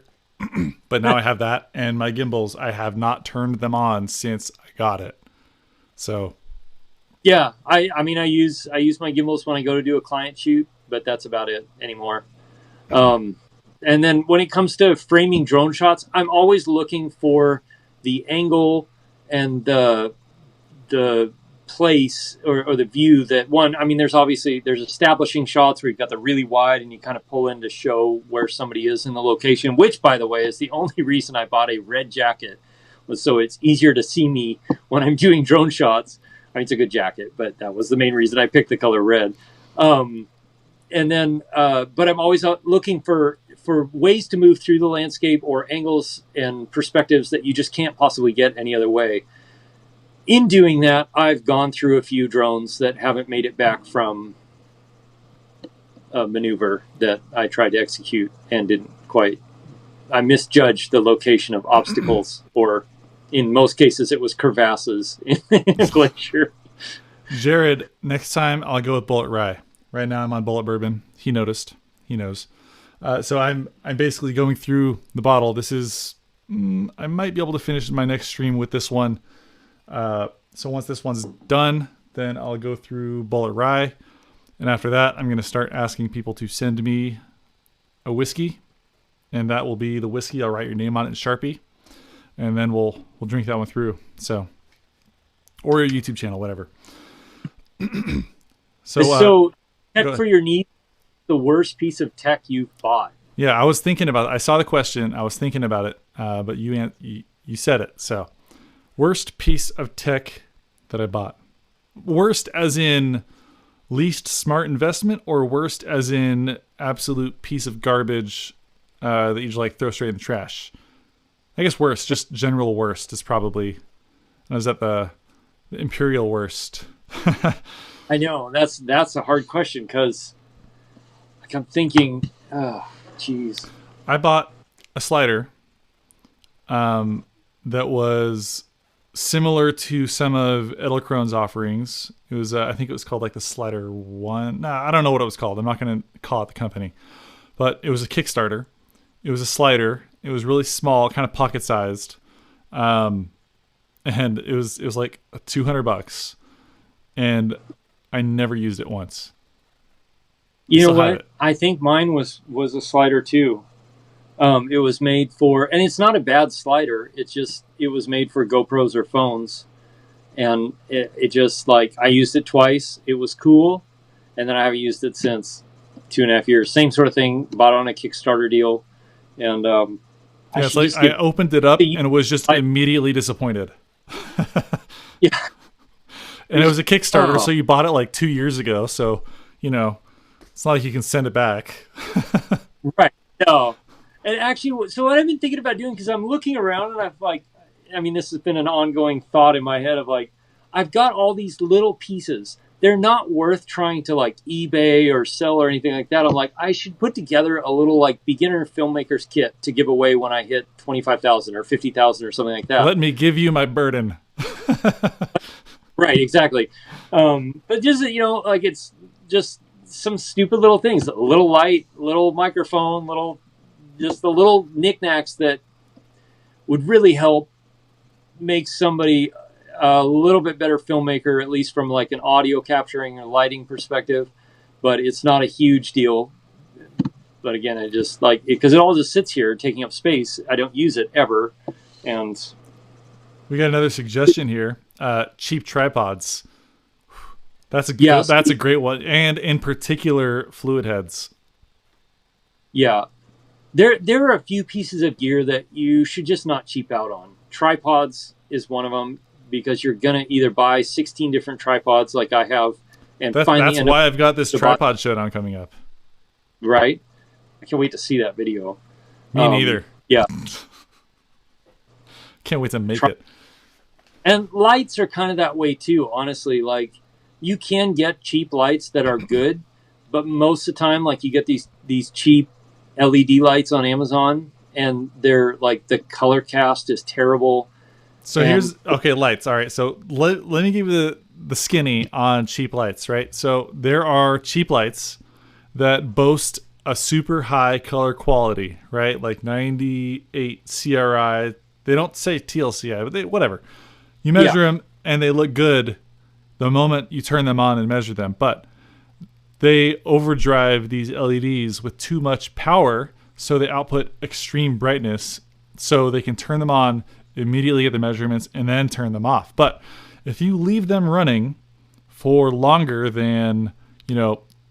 But now I have that, and my gimbals, I have not turned them on since I got it. So, yeah, I mean, I use my gimbals when I go to do a client shoot, but that's about it anymore. And then when it comes to framing drone shots, I'm always looking for the angle and the place or the view that one. I mean, there's establishing shots where you've got the really wide and you kind of pull in to show where somebody is in the location, which, by the way, is the only reason I bought a red jacket, was so it's easier to see me when I'm doing drone shots. I mean, it's a good jacket, but that was the main reason I picked the color red. And then, but I'm always looking for ways to move through the landscape or angles and perspectives that you just can't possibly get any other way. In doing that, I've gone through a few drones that haven't made it back from a maneuver that I tried to execute and didn't quite. I misjudged the location of obstacles, or in most cases, it was crevasses in a glacier. Jared, next time I'll go with Bullet Rye. Right now I'm on Bullet Bourbon. He noticed. He knows. So I'm basically going through the bottle. This is I might be able to finish my next stream with this one. So once this one's done, then I'll go through Bullet Rye, and after that, I'm going to start asking people to send me a whiskey, and that will be the whiskey. I'll write your name on it in Sharpie, and then we'll drink that one through. So, or your YouTube channel, whatever. So tech for your needs, the worst piece of tech you've bought. Yeah, I was thinking about it. I saw the question. I was thinking about it, but you said it. So, worst piece of tech that I bought. Worst as in least smart investment, or worst as in absolute piece of garbage that you just like throw straight in the trash? I guess worst, just general worst is probably. Is that the imperial worst? I know that's a hard question because, like, I'm thinking, oh, geez. I bought a slider that was similar to some of Edelkron's offerings. It was, I think it was called like the Slider 1. I don't know what it was called. I'm not going to call it the company. But it was a Kickstarter. It was a slider. It was really small, kind of pocket-sized. And it was like $200. And I never used it once. You know what? I think mine was a slider too. It was made for, and it's not a bad slider. It was made for GoPros or phones. And it just, like, I used it twice. It was cool. And then I haven't used it since 2.5 years. Same sort of thing. Bought on a Kickstarter deal. And I opened it up and was just immediately disappointed. Yeah. And it was a Kickstarter, so you bought it like 2 years ago. So, it's not like you can send it back. Right. No. And actually, so what I've been thinking about doing, because I'm looking around and this has been an ongoing thought in my head of like, I've got all these little pieces they're not worth trying to like eBay or sell or anything like that. I'm like, I should put together a little like beginner filmmakers kit to give away when I hit 25,000 or 50,000 or something like that. Let me give you my burden. Right, exactly. But just, like it's just some stupid little things, a little light, little microphone, just the little knickknacks that would really help make somebody a little bit better filmmaker, at least from like an audio capturing or lighting perspective. But it's not a huge deal. But again, I just like it because it all just sits here taking up space. I don't use it ever. And we got another suggestion here. Cheap tripods. That's a great one. And in particular, fluid heads. Yeah. There are a few pieces of gear that you should just not cheap out on. Tripods is one of them, because you're going to either buy 16 different tripods like I have, and that's why I've got this tripod showdown coming up. Right? I can't wait to see that video. Me neither. Yeah. Can't wait to make it. And lights are kind of that way too, honestly. Like, you can get cheap lights that are good, but most of the time, like, you get these cheap LED lights on Amazon, and they're like, the color cast is terrible. So here's lights. All right, so let me give you the skinny on cheap lights, right? So there are cheap lights that boast a super high color quality, right? Like 98 CRI. They don't say TLCI, but whatever. You measure them and they look good the moment you turn them on and measure them, but they overdrive these LEDs with too much power, so they output extreme brightness, so they can turn them on, immediately get the measurements, and then turn them off. But if you leave them running for longer than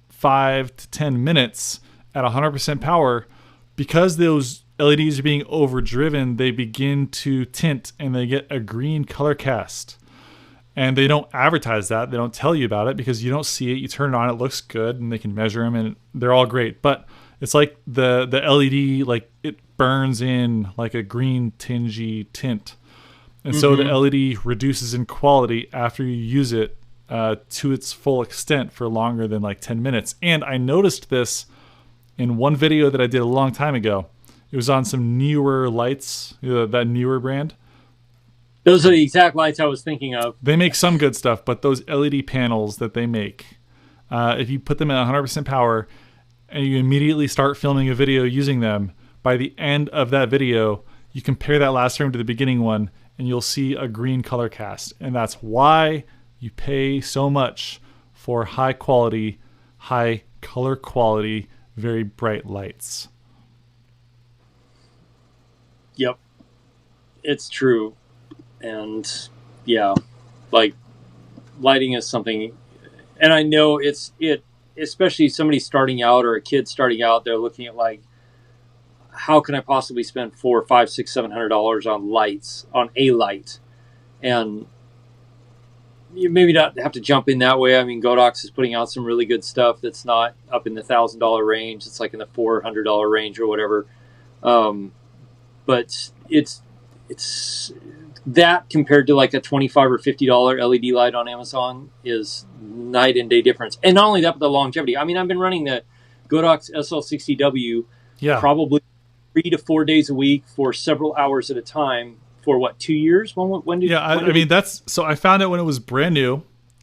5 to 10 minutes at 100% power, because those LEDs are being overdriven, they begin to tint and they get a green color cast. And they don't advertise that. They don't tell you about it because you don't see it. You turn it on, it looks good, and they can measure them, and they're all great. But it's like the LED, like, it burns in like a green tingy tint. And so the LED reduces in quality after you use it to its full extent for longer than like 10 minutes. And I noticed this in one video that I did a long time ago. It was on some newer lights, that newer brand. Those are the exact lights I was thinking of. They make some good stuff, but those LED panels that they make, if you put them at 100% power and you immediately start filming a video using them, by the end of that video, you compare that last frame to the beginning one, and you'll see a green color cast. And that's why you pay so much for high quality, high color quality, very bright lights. Yep. It's true. And yeah, like, lighting is something, and I know especially somebody starting out or a kid starting out, they're looking at like, how can I possibly spend $400, $500, $600, $700 on lights, on a light? And you maybe not have to jump in that way. I mean, Godox is putting out some really good stuff that's not up in the $1,000 range. It's like in the $400 range or whatever. But it's that compared to like a $25 or $50 LED light on Amazon is night and day difference. And not only that, but the longevity. I mean, I've been running the Godox SL60W probably 3 to 4 days a week for several hours at a time for what, 2 years? I found it when it was brand new.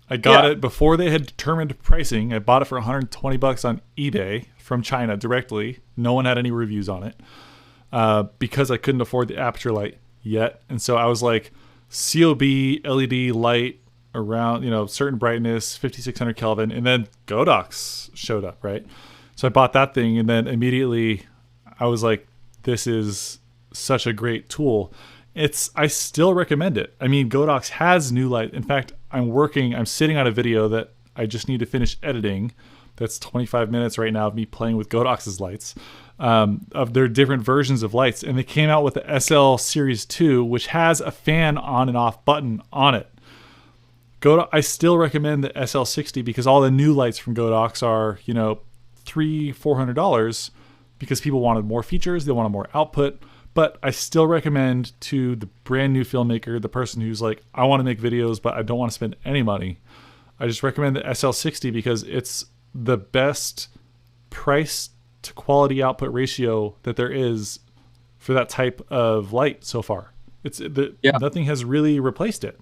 I got it before they had determined pricing. I bought it for $120 on eBay from China directly. No one had any reviews on it because I couldn't afford the aperture light yet. And so I was like, COB LED light around, certain brightness, 5600 Kelvin. And then Godox showed up, right? So I bought that thing, and then immediately I was like, this is such a great tool. I still recommend it. I mean, Godox has new light. In fact, I'm sitting on a video that I just need to finish editing. That's 25 minutes right now of me playing with Godox's lights, of their different versions of lights. And they came out with the SL Series 2, which has a fan on and off button on it. I still recommend the SL60 because all the new lights from Godox are, $300-$400 because people wanted more features, they wanted more output. But I still recommend to the brand new filmmaker, the person who's like, I want to make videos, but I don't want to spend any money. I just recommend the SL60 because it's the best price to quality output ratio that there is for that type of light so far. Yeah. Nothing has really replaced it.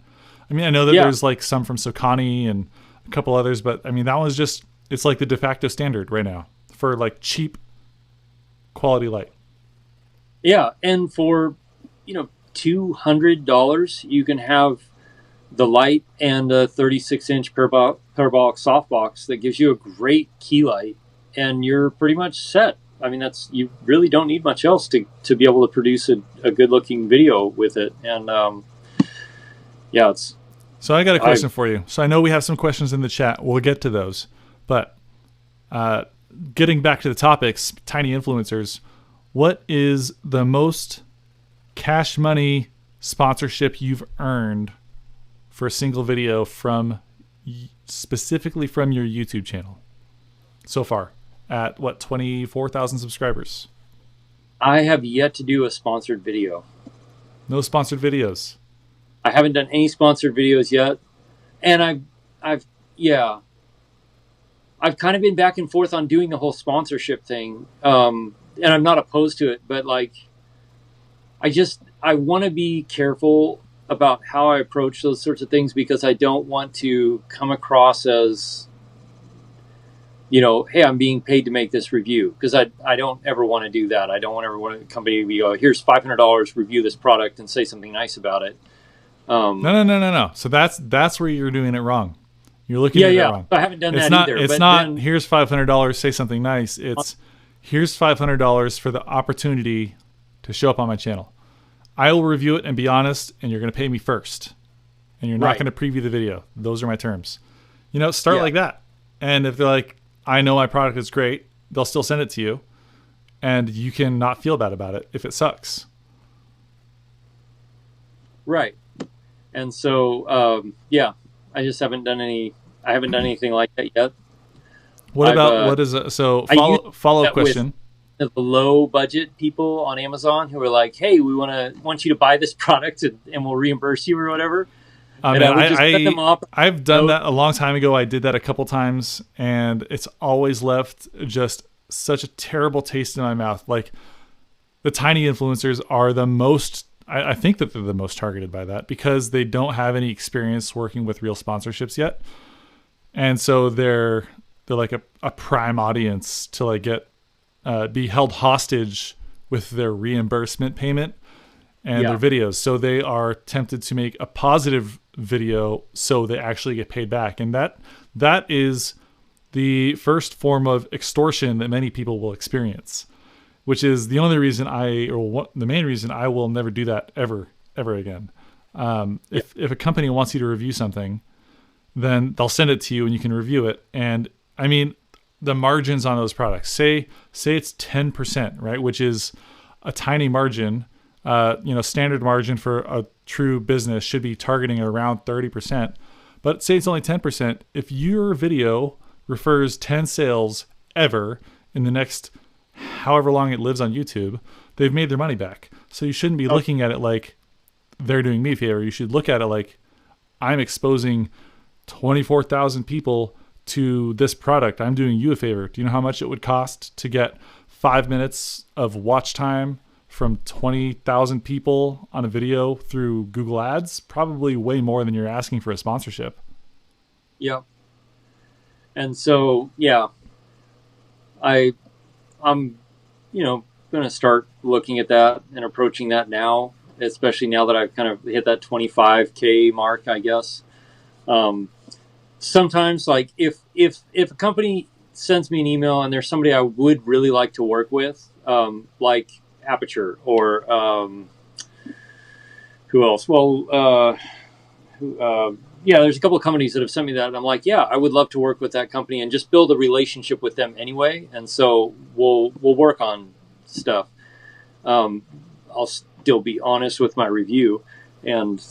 I mean, I know that Yeah. there's like some from Sokani and a couple others, but I mean, that one's just, it's like the de facto standard right now for like cheap quality light. Yeah. And for, $200, you can have the light and a 36-inch parabolic softbox that gives you a great key light, and you're pretty much set. I mean, you really don't need much else to be able to produce a good looking video with it. And yeah, So I got a question for you. So I know we have some questions in the chat. We'll get to those, but getting back to the topics, tiny influencers. What is the most cash money sponsorship you've earned for a single video specifically from your YouTube channel so far at 24,000 subscribers? I have yet to do a sponsored video. No sponsored videos. I haven't done any sponsored videos yet. And I've kind of been back and forth on doing the whole sponsorship thing. And I'm not opposed to it, but like, I want to be careful about how I approach those sorts of things, because I don't want to come across as, hey, I'm being paid to make this review, because I don't ever want to do that. I don't ever want a company to be, here's $500, review this product and say something nice about it. No. So that's where you're doing it wrong. You're looking at it wrong. I haven't done it's that not, either. It's not, here's $500, say something nice. It's, here's $500 for the opportunity to show up on my channel. I will review it and be honest, and you're going to pay me first. And you're not going to preview the video. Those are my terms. Start like that. And if they're like, I know my product is great, they'll still send it to you. And you can not feel bad about it if it sucks. Right. And so, I just haven't done anything like that yet. What about, what is it? So follow-up question. The low budget people on Amazon who are like, hey, we want you to buy this product and we'll reimburse you or whatever. I've done that a long time ago. I did that a couple times, and it's always left just such a terrible taste in my mouth. Like, the tiny influencers are the most, I think that they're the most targeted by that, because they don't have any experience working with real sponsorships yet. And so they're like a prime audience to like be held hostage with their reimbursement payment and their videos. So they are tempted to make a positive video so they actually get paid back. And that is the first form of extortion that many people will experience, which is the only reason the main reason I will never do that ever again. If a company wants you to review something, then they'll send it to you and you can review it. And I mean, the margins on those products, say it's 10%, right? Which is a tiny margin. Standard margin for a true business should be targeting around 30%, but say it's only 10%. If your video refers 10 sales ever in the next however long it lives on YouTube, they've made their money back. So you shouldn't be looking at it like they're doing me a favor. You should look at it like, I'm exposing 24,000 people to this product. I'm doing you a favor. Do you know how much it would cost to get 5 minutes of watch time from 20,000 people on a video through Google Ads? Probably way more than you're asking for a sponsorship. Yeah. And so, I'm going to start looking at that and approaching that now, especially now that I've kind of hit that 25K mark, I guess. Sometimes, like, if a company sends me an email and there's somebody I would really like to work with, like Aperture or who else? Well, there's a couple of companies that have sent me that, and I'm like, I would love to work with that company and just build a relationship with them anyway. And so we'll work on stuff. I'll still be honest with my review, and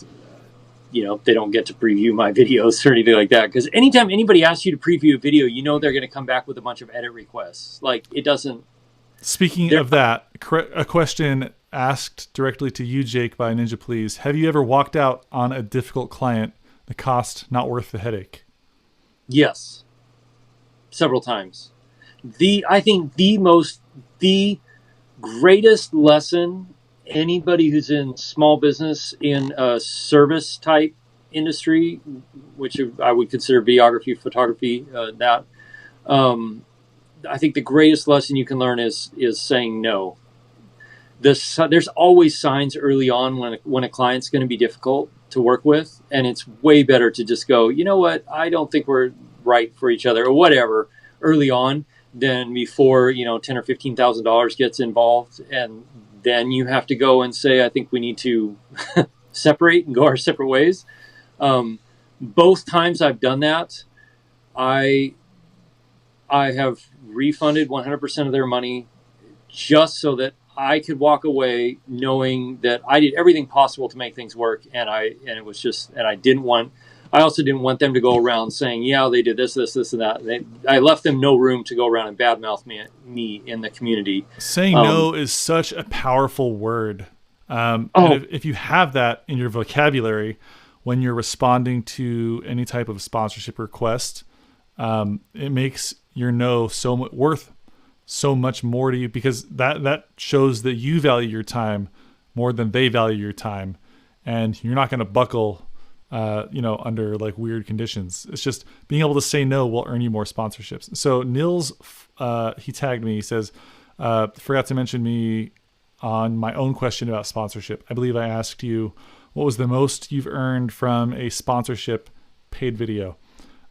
they don't get to preview my videos or anything like that. Because anytime anybody asks you to preview a video, they're going to come back with a bunch of edit requests. Like, it doesn't. Speaking of that, a question asked directly to you, Jake, by Ninja Please. Have you ever walked out on a difficult client, the cost not worth the headache? Yes, several times. I think the greatest lesson anybody who's in small business in a service type industry, which I would consider videography, photography, that um, I think the greatest lesson you can learn is saying no. There's always signs early on when a client's going to be difficult to work with, and it's way better to just go, you know what, I don't think we're right for each other or whatever early on than before $10,000 or $15,000 gets involved, and then you have to go and say, I think we need to separate and go our separate ways. Both times I've done that, I I have refunded 100% of their money just so that I could walk away knowing that I did everything possible to make things work, and I also didn't want them to go around saying, yeah, they did this, and that. I left them no room to go around and badmouth me in the community. Saying Um, no is such a powerful word. And oh, if you have that in your vocabulary when you're responding to any type of sponsorship request, it makes your no worth so much more to you, because that shows that you value your time more than they value your time, and you're not going to buckle under like weird conditions. It's just being able to say no will earn you more sponsorships. So Nils, he tagged me. He says, forgot to mention me on my own question about sponsorship. I believe I asked you, what was the most you've earned from a sponsorship paid video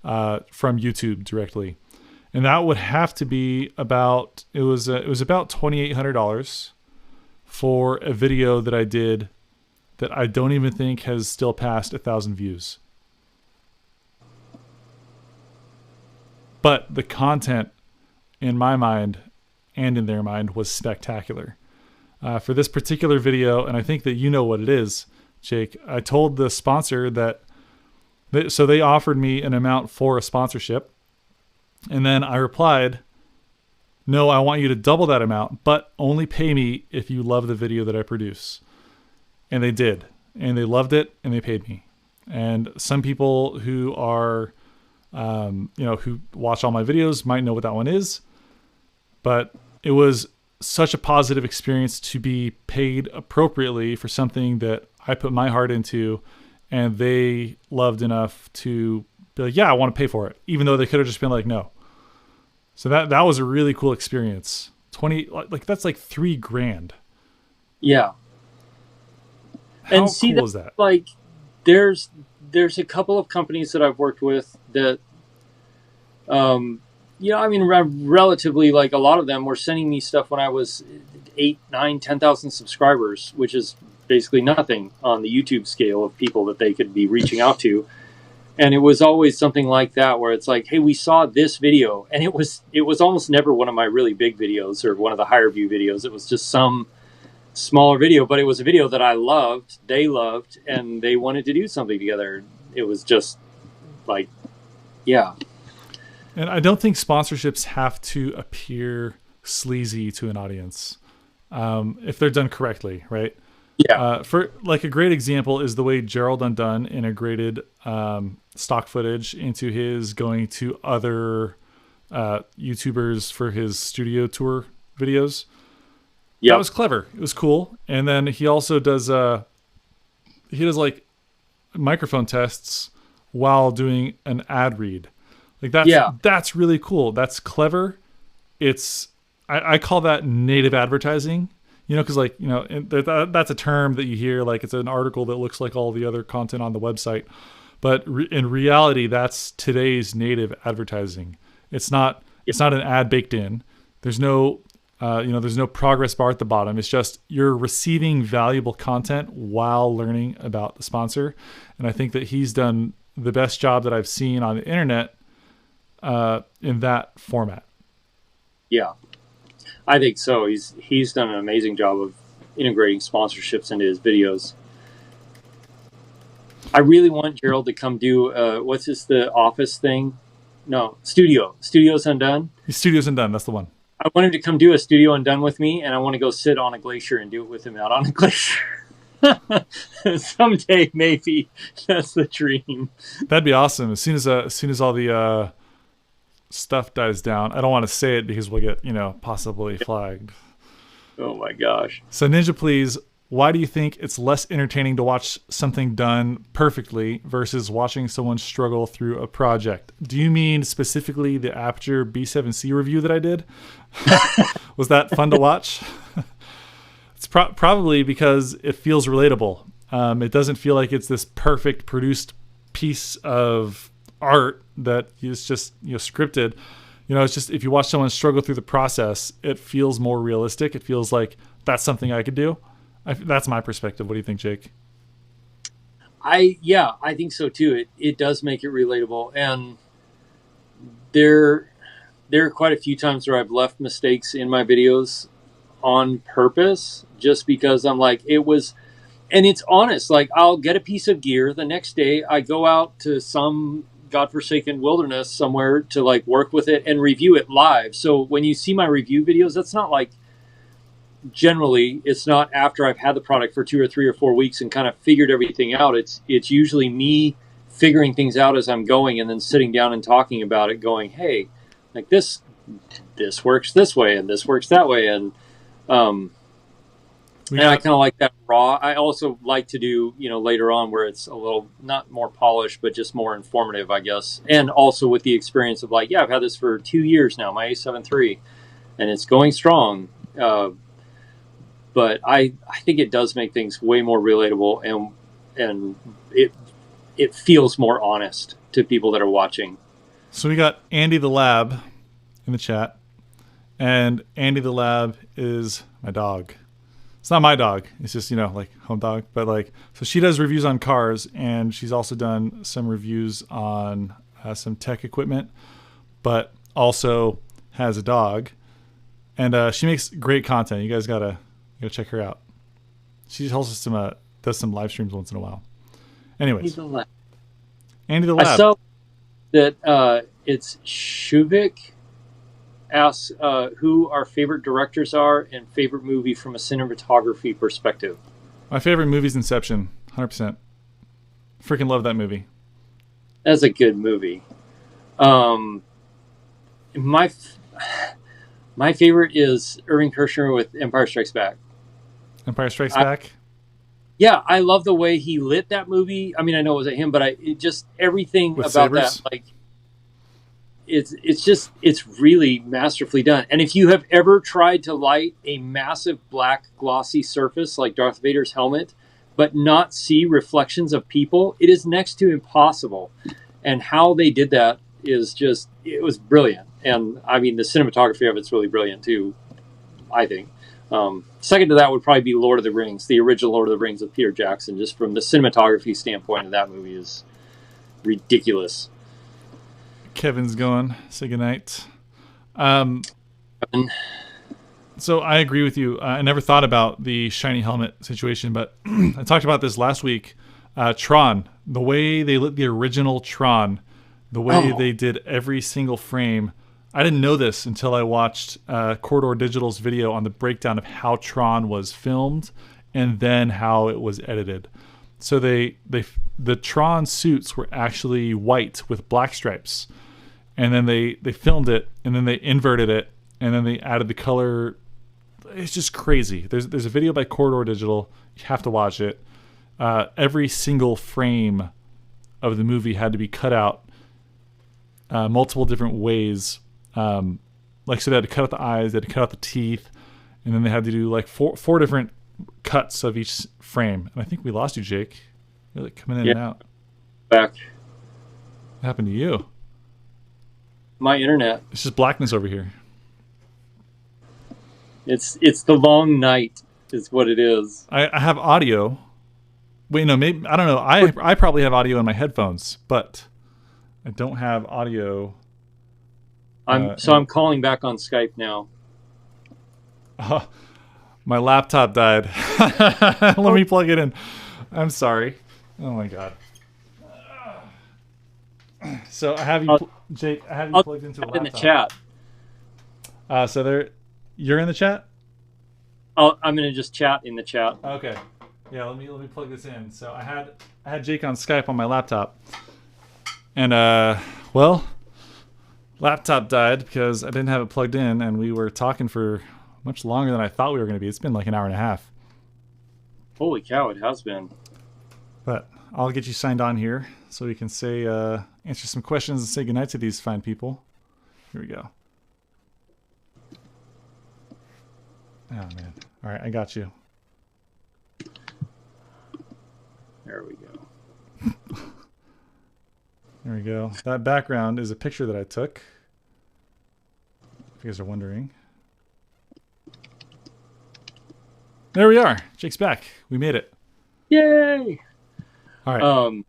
from YouTube directly? And that would have to be about, it was about $2,800 for a video that I did that I don't even think has still passed 1,000 views. But the content in my mind and in their mind was spectacular. For this particular video, and I think that you know what it is, Jake, I told the sponsor that, so they offered me an amount for a sponsorship. And then I replied, no, I want you to double that amount, but only pay me if you love the video that I produce. And they did. And they loved it, and they paid me. And some people who are, who watch all my videos might know what that one is. But it was such a positive experience to be paid appropriately for something that I put my heart into, and they loved enough to be like, yeah, I want to pay for it, even though they could have just been like, no. So that was a really cool experience. That's like $3,000. yeah. How And see cool that, is that? like, there's a couple of companies that I've worked with that, I mean, relatively, like, a lot of them were sending me stuff when I was 8, 9, 10,000 subscribers, which is basically nothing on the YouTube scale of people that they could be reaching out to. And it was always something like that, where it's like, hey, we saw this video, and it was almost never one of my really big videos or one of the higher view videos. It was just some smaller video, but it was a video that I loved, they loved, and they wanted to do something together. It was just like, yeah. And I don't think sponsorships have to appear sleazy to an audience, if they're done correctly, right? Yeah. For like a great example is the way Gerald Undone integrated stock footage into his going to other YouTubers for his studio tour videos. That Yep. was clever. It was cool. And then he also does like microphone tests while doing an ad read. Like Yeah. that's really cool. That's clever. I call that native advertising. Because that's a term that you hear, like it's an article that looks like all the other content on the website, but in reality, that's today's native advertising. It's not an ad baked in. There's no there's no progress bar at the bottom. It's just you're receiving valuable content while learning about the sponsor. And I think that he's done the best job that I've seen on the internet in that format. Yeah. I think so. He's done an amazing job of integrating sponsorships into his videos. I really want Gerald to come do the office thing? No, Studios Undone. His Studios Undone, that's the one. I want him to come do a Studio Undone with me, and I want to go sit on a glacier and do it with him out on a glacier. Someday, maybe. That's the dream. That'd be awesome. As soon as all the stuff dies down, I don't want to say it because we'll get possibly flagged. Oh my gosh. So Ninja, please, why do you think it's less entertaining to watch something done perfectly versus watching someone struggle through a project? Do you mean specifically the Aperture B7C review that I did? Was that fun to watch? It's probably because it feels relatable. It doesn't feel like it's this perfect produced piece of art that is just scripted. It's just, if you watch someone struggle through the process, it feels more realistic. It feels like that's something I could do. That's my perspective. What do you think, Jake? I think so too. It does make it relatable, and there are quite a few times where I've left mistakes in my videos on purpose, just because I'm like, it was, and it's honest. Like, I'll get a piece of gear the next day, I go out to some godforsaken wilderness somewhere to like work with it and review it live. So when you see my review videos, that's not like, generally it's not after I've had the product for 2 or 3 or 4 weeks and kind of figured everything out. It's usually me figuring things out as I'm going, and then sitting down and talking about it, going, hey, like this works this way and this works that way. And I kind of like that raw. I also like to do, later on, where it's a little, not more polished, but just more informative, I guess. And also with the experience of like, yeah, I've had this for 2 years now, my A7 III, and it's going strong. But I think it does make things way more relatable, and it feels more honest to people that are watching. So we got Andy the Lab in the chat, and Andy the Lab is my dog. It's not my dog. It's just, like home dog. But so she does reviews on cars, and she's also done some reviews on some tech equipment, but also has a dog. And she makes great content. You guys gotta check her out. She also does some live streams once in a while. Anyways, Andy the Lab. I saw that it's Shuvik asks who our favorite directors are and favorite movie from a cinematography perspective. My favorite movie's Inception, 100%. Freaking love that movie. That's a good movie. My favorite is Irving Kershner with Empire Strikes Back. Empire Strikes Back? Yeah, I love the way he lit that movie. I mean, I know it was him, but it just, everything with about sabers? that, like, it's really masterfully done. And if you have ever tried to light a massive black glossy surface like Darth Vader's helmet, but not see reflections of people, it is next to impossible. And how they did that is just, it was brilliant. And I mean, the cinematography of it's really brilliant too, I think. Second to that would probably be Lord of the Rings, the original Lord of the Rings with Peter Jackson. Just from the cinematography standpoint of that movie is ridiculous. Kevin's going. Say goodnight. So I agree with you. I never thought about the shiny helmet situation, but I talked about this last week. Tron, the way they lit the original Tron, the way they did every single frame. I didn't know this until I watched Corridor Digital's video on the breakdown of how Tron was filmed and then how it was edited. So the Tron suits were actually white with black stripes. And then they filmed it, and then they inverted it, and then they added the color. It's just crazy. There's a video by Corridor Digital. You have to watch it. Every single frame of the movie had to be cut out multiple different ways. So they had to cut out the eyes, they had to cut out the teeth, and then they had to do like four different cuts of each frame. And I think we lost you, Jake. You're like coming in and out. Back. What happened to you? My internet. It's just blackness over here. It's the long night is what it is. I have audio. Wait, no, maybe I don't know. I probably have audio in my headphones, but I don't have audio. I'm calling back on Skype now. My laptop died. Let me plug it in. I'm sorry. Oh my god. So I have you, Jake. I have you plugged into a laptop. In the chat. So you're in the chat. I'm gonna just chat in the chat. Okay. Yeah, let me plug this in. So I had Jake on Skype on my laptop, and well, laptop died because I didn't have it plugged in, and we were talking for much longer than I thought we were going to be. It's been like an hour and a half. Holy cow, it has been. But I'll get you signed on here so we can say answer some questions and say goodnight to these fine people. Here we go. Oh man! All right, I got you. There we go. There we go. That background is a picture that I took. If you guys are wondering. There we are. Jake's back. We made it. Yay! All right.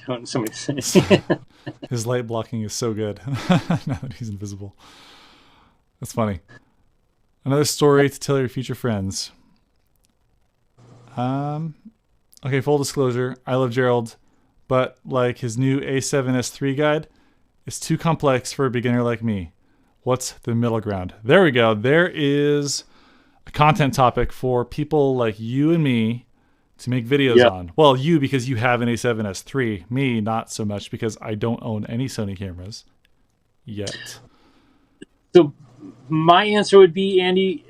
Don't somebody say. His light blocking is so good now that he's invisible. That's funny. Another story to tell your future friends. Okay, full disclosure. I love Gerald, but like his new A7S3 guide, it's too complex for a beginner like me. What's the middle ground? There we go. There is a content topic for people like you and me to make videos on. Well, you because you have an A7S III. Me, not so much because I don't own any Sony cameras yet. So my answer would be, Andy,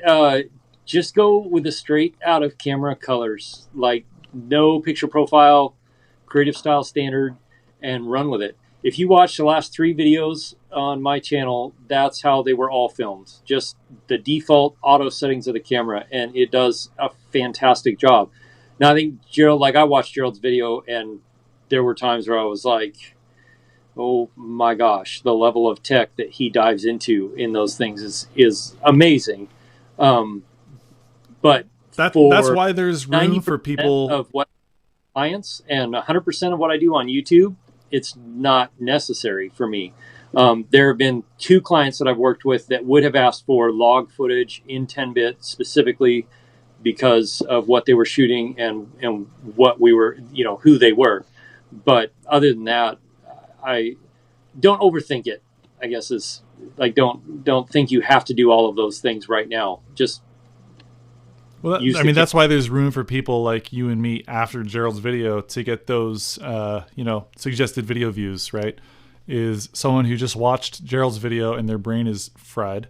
just go with the straight out of camera colors, like no picture profile, creative style standard, and run with it. If you watch the last 3 videos on my channel, that's how they were all filmed. Just the default auto settings of the camera, and it does a fantastic job. Now, I think Gerald, like I watched Gerald's video, and there were times where I was like, oh my gosh, the level of tech that he dives into in those things is amazing. But that's why there's room for people of what clients and 100% of what I do on YouTube, it's not necessary for me. There have been 2 clients that I've worked with that would have asked for log footage in 10-bit specifically because of what they were shooting and what we were, who they were. But other than that, I don't overthink it. I guess is like don't think you have to do all of those things right now. Just that's why there's room for people like you and me after Gerald's video to get those suggested video views, right? Is someone who just watched Gerald's video and their brain is fried.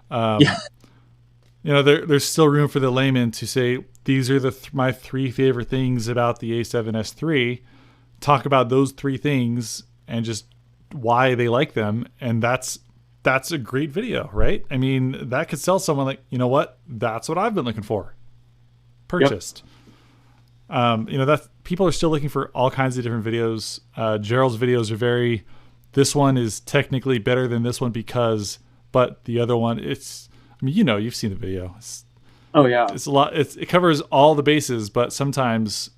There's still room for the layman to say, these are my 3 favorite things about the A7S III. Talk about those 3 things and just why they like them. And that's a great video, right? I mean, that could sell someone like, you know what? That's what I've been looking for. Purchased. Yep. That people are still looking for all kinds of different videos. Gerald's videos are this one is technically better than this one but the other one, you've seen the video. It's a lot. It covers all the bases, but sometimes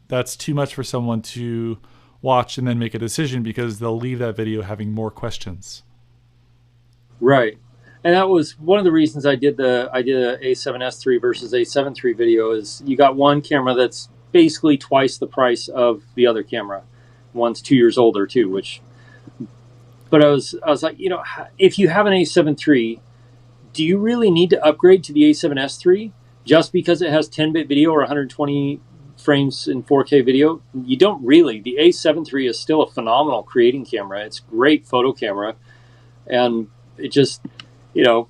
that's too much for someone to watch and then make a decision because they'll leave that video having more questions. Right. And that was one of the reasons I did a A7S III versus A7 III video is you got one camera that's basically twice the price of the other camera. One's 2 years older too, but I was like, if you have an A7 III, do you really need to upgrade to the A7S III just because it has 10-bit video or 120 frames in 4K video? You don't really. The A7 III is still a phenomenal creating camera. It's a great photo camera. And it just, I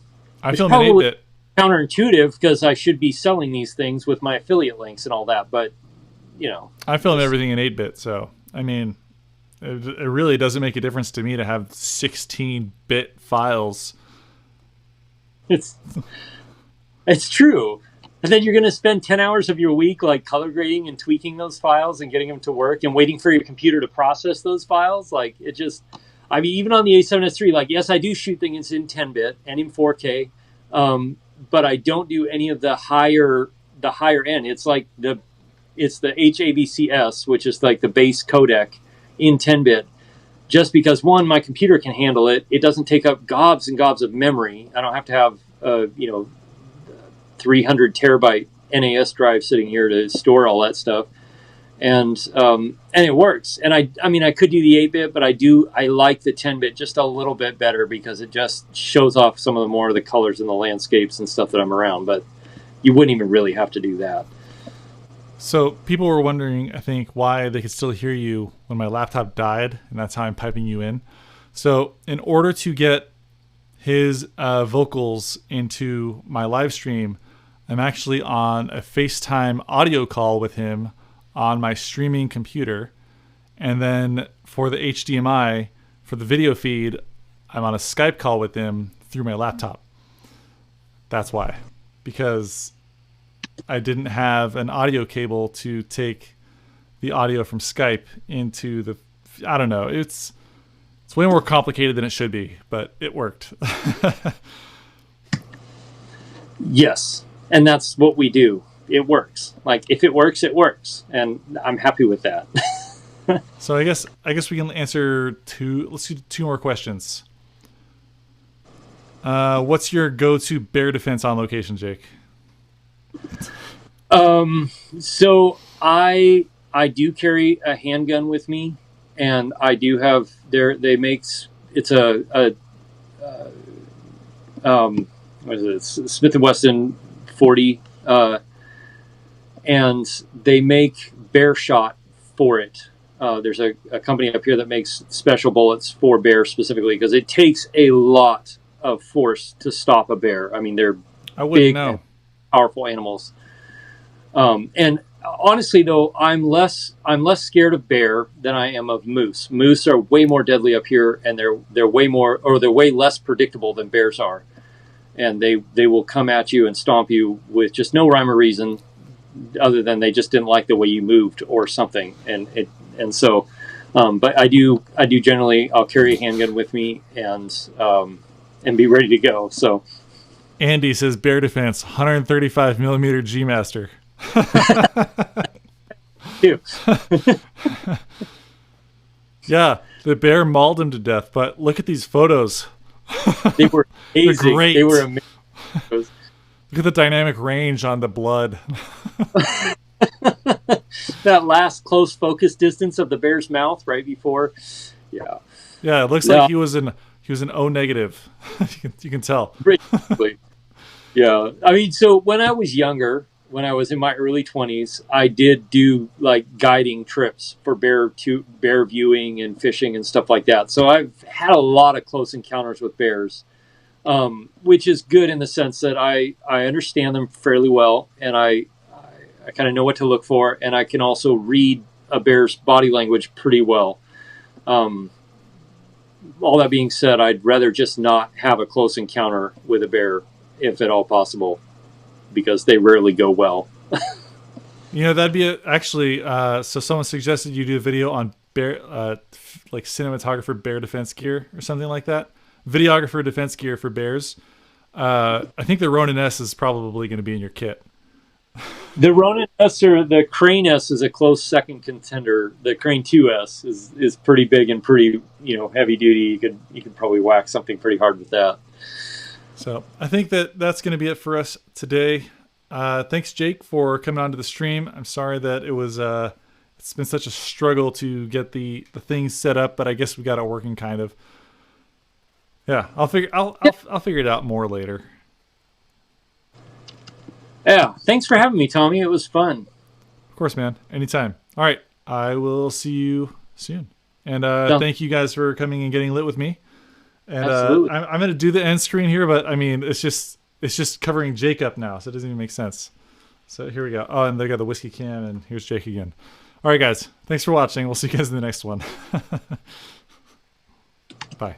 film in 8-bit. Counterintuitive because I should be selling these things with my affiliate links and all that. But, I film everything in 8-bit. So, I mean, it really doesn't make a difference to me to have 16-bit files. It's true. And then you're going to spend 10 hours of your week like color grading and tweaking those files and getting them to work and waiting for your computer to process those files. Like even on the A7S III, like, yes, I do shoot things in 10-bit and in 4K, but I don't do any of the higher end. It's like it's the HAVCS, which is like the base codec in 10-bit. Just because, one, my computer can handle it. It doesn't take up gobs and gobs of memory. I don't have to have 300 terabyte NAS drive sitting here to store all that stuff. And it works. And I could do the 8-bit, but I like the 10-bit just a little bit better because it just shows off some of the more of the colors and the landscapes and stuff that I'm around. But you wouldn't even really have to do that. So people were wondering, I think, why they could still hear you when my laptop died, and that's how I'm piping you in. So in order to get his vocals into my live stream, I'm actually on a FaceTime audio call with him on my streaming computer. And then for the HDMI, for the video feed, I'm on a Skype call with him through my laptop. That's why. Because I didn't have an audio cable to take the audio from Skype into the... I don't know. It's way more complicated than it should be, but it worked. Yes. And that's what we do. It works. Like, if it works, it works. And I'm happy with that. So I guess we can answer let's do two more questions. What's your go-to bear defense on location, Jake? So I do carry a handgun with me, and I do have it's what is it? It's Smith & Wesson 40, and they make bear shot for it. There's a company up here that makes special bullets for bear specifically, because it takes a lot of force to stop a bear. I mean, they're big and powerful animals. And honestly, though, I'm less scared of bear than I am of moose. Moose are way more deadly up here, and they're way less predictable than bears are. And they will come at you and stomp you with just no rhyme or reason, other than they just didn't like the way you moved or something. So, but I do generally, I'll carry a handgun with me and be ready to go. So Andy says bear defense, 135 millimeter G Master. Yeah, the bear mauled him to death, but look at these photos. They were amazing. Great. They were amazing. Look at the dynamic range on the blood. That last close focus distance of the bear's mouth right before. Yeah. Yeah, it looks like he was an O negative. you can tell. Yeah. I mean, so when I was younger, when I was in my early 20s, I did do like guiding trips for bear viewing and fishing and stuff like that. So I've had a lot of close encounters with bears, which is good in the sense that I understand them fairly well, and I kind of know what to look for, and I can also read a bear's body language pretty well. All that being said, I'd rather just not have a close encounter with a bear, if at all possible, because they rarely go well. That'd be actually. So someone suggested you do a video on bear, like cinematographer bear defense gear or something like that. Videographer defense gear for bears. I think the Ronin S is probably going to be in your kit. The Ronin S or the Crane S is a close second contender. The Crane 2S is pretty big and pretty heavy duty. You could probably whack something pretty hard with that. So I think that's going to be it for us today. Thanks, Jake, for coming onto the stream. I'm sorry that it's been such a struggle to get the things set up, but I guess we got it working kind of. Yeah, I'll figure it out more later. Yeah, thanks for having me, Tommy. It was fun. Of course, man. Anytime. All right, I will see you soon. And thank you guys for coming and getting lit with me. And I'm going to do the end screen here, but I mean, it's just covering Jake up now, so it doesn't even make sense. So here we go. Oh, and they got the whiskey can, and here's Jake again. All right, guys. Thanks for watching. We'll see you guys in the next one. Bye.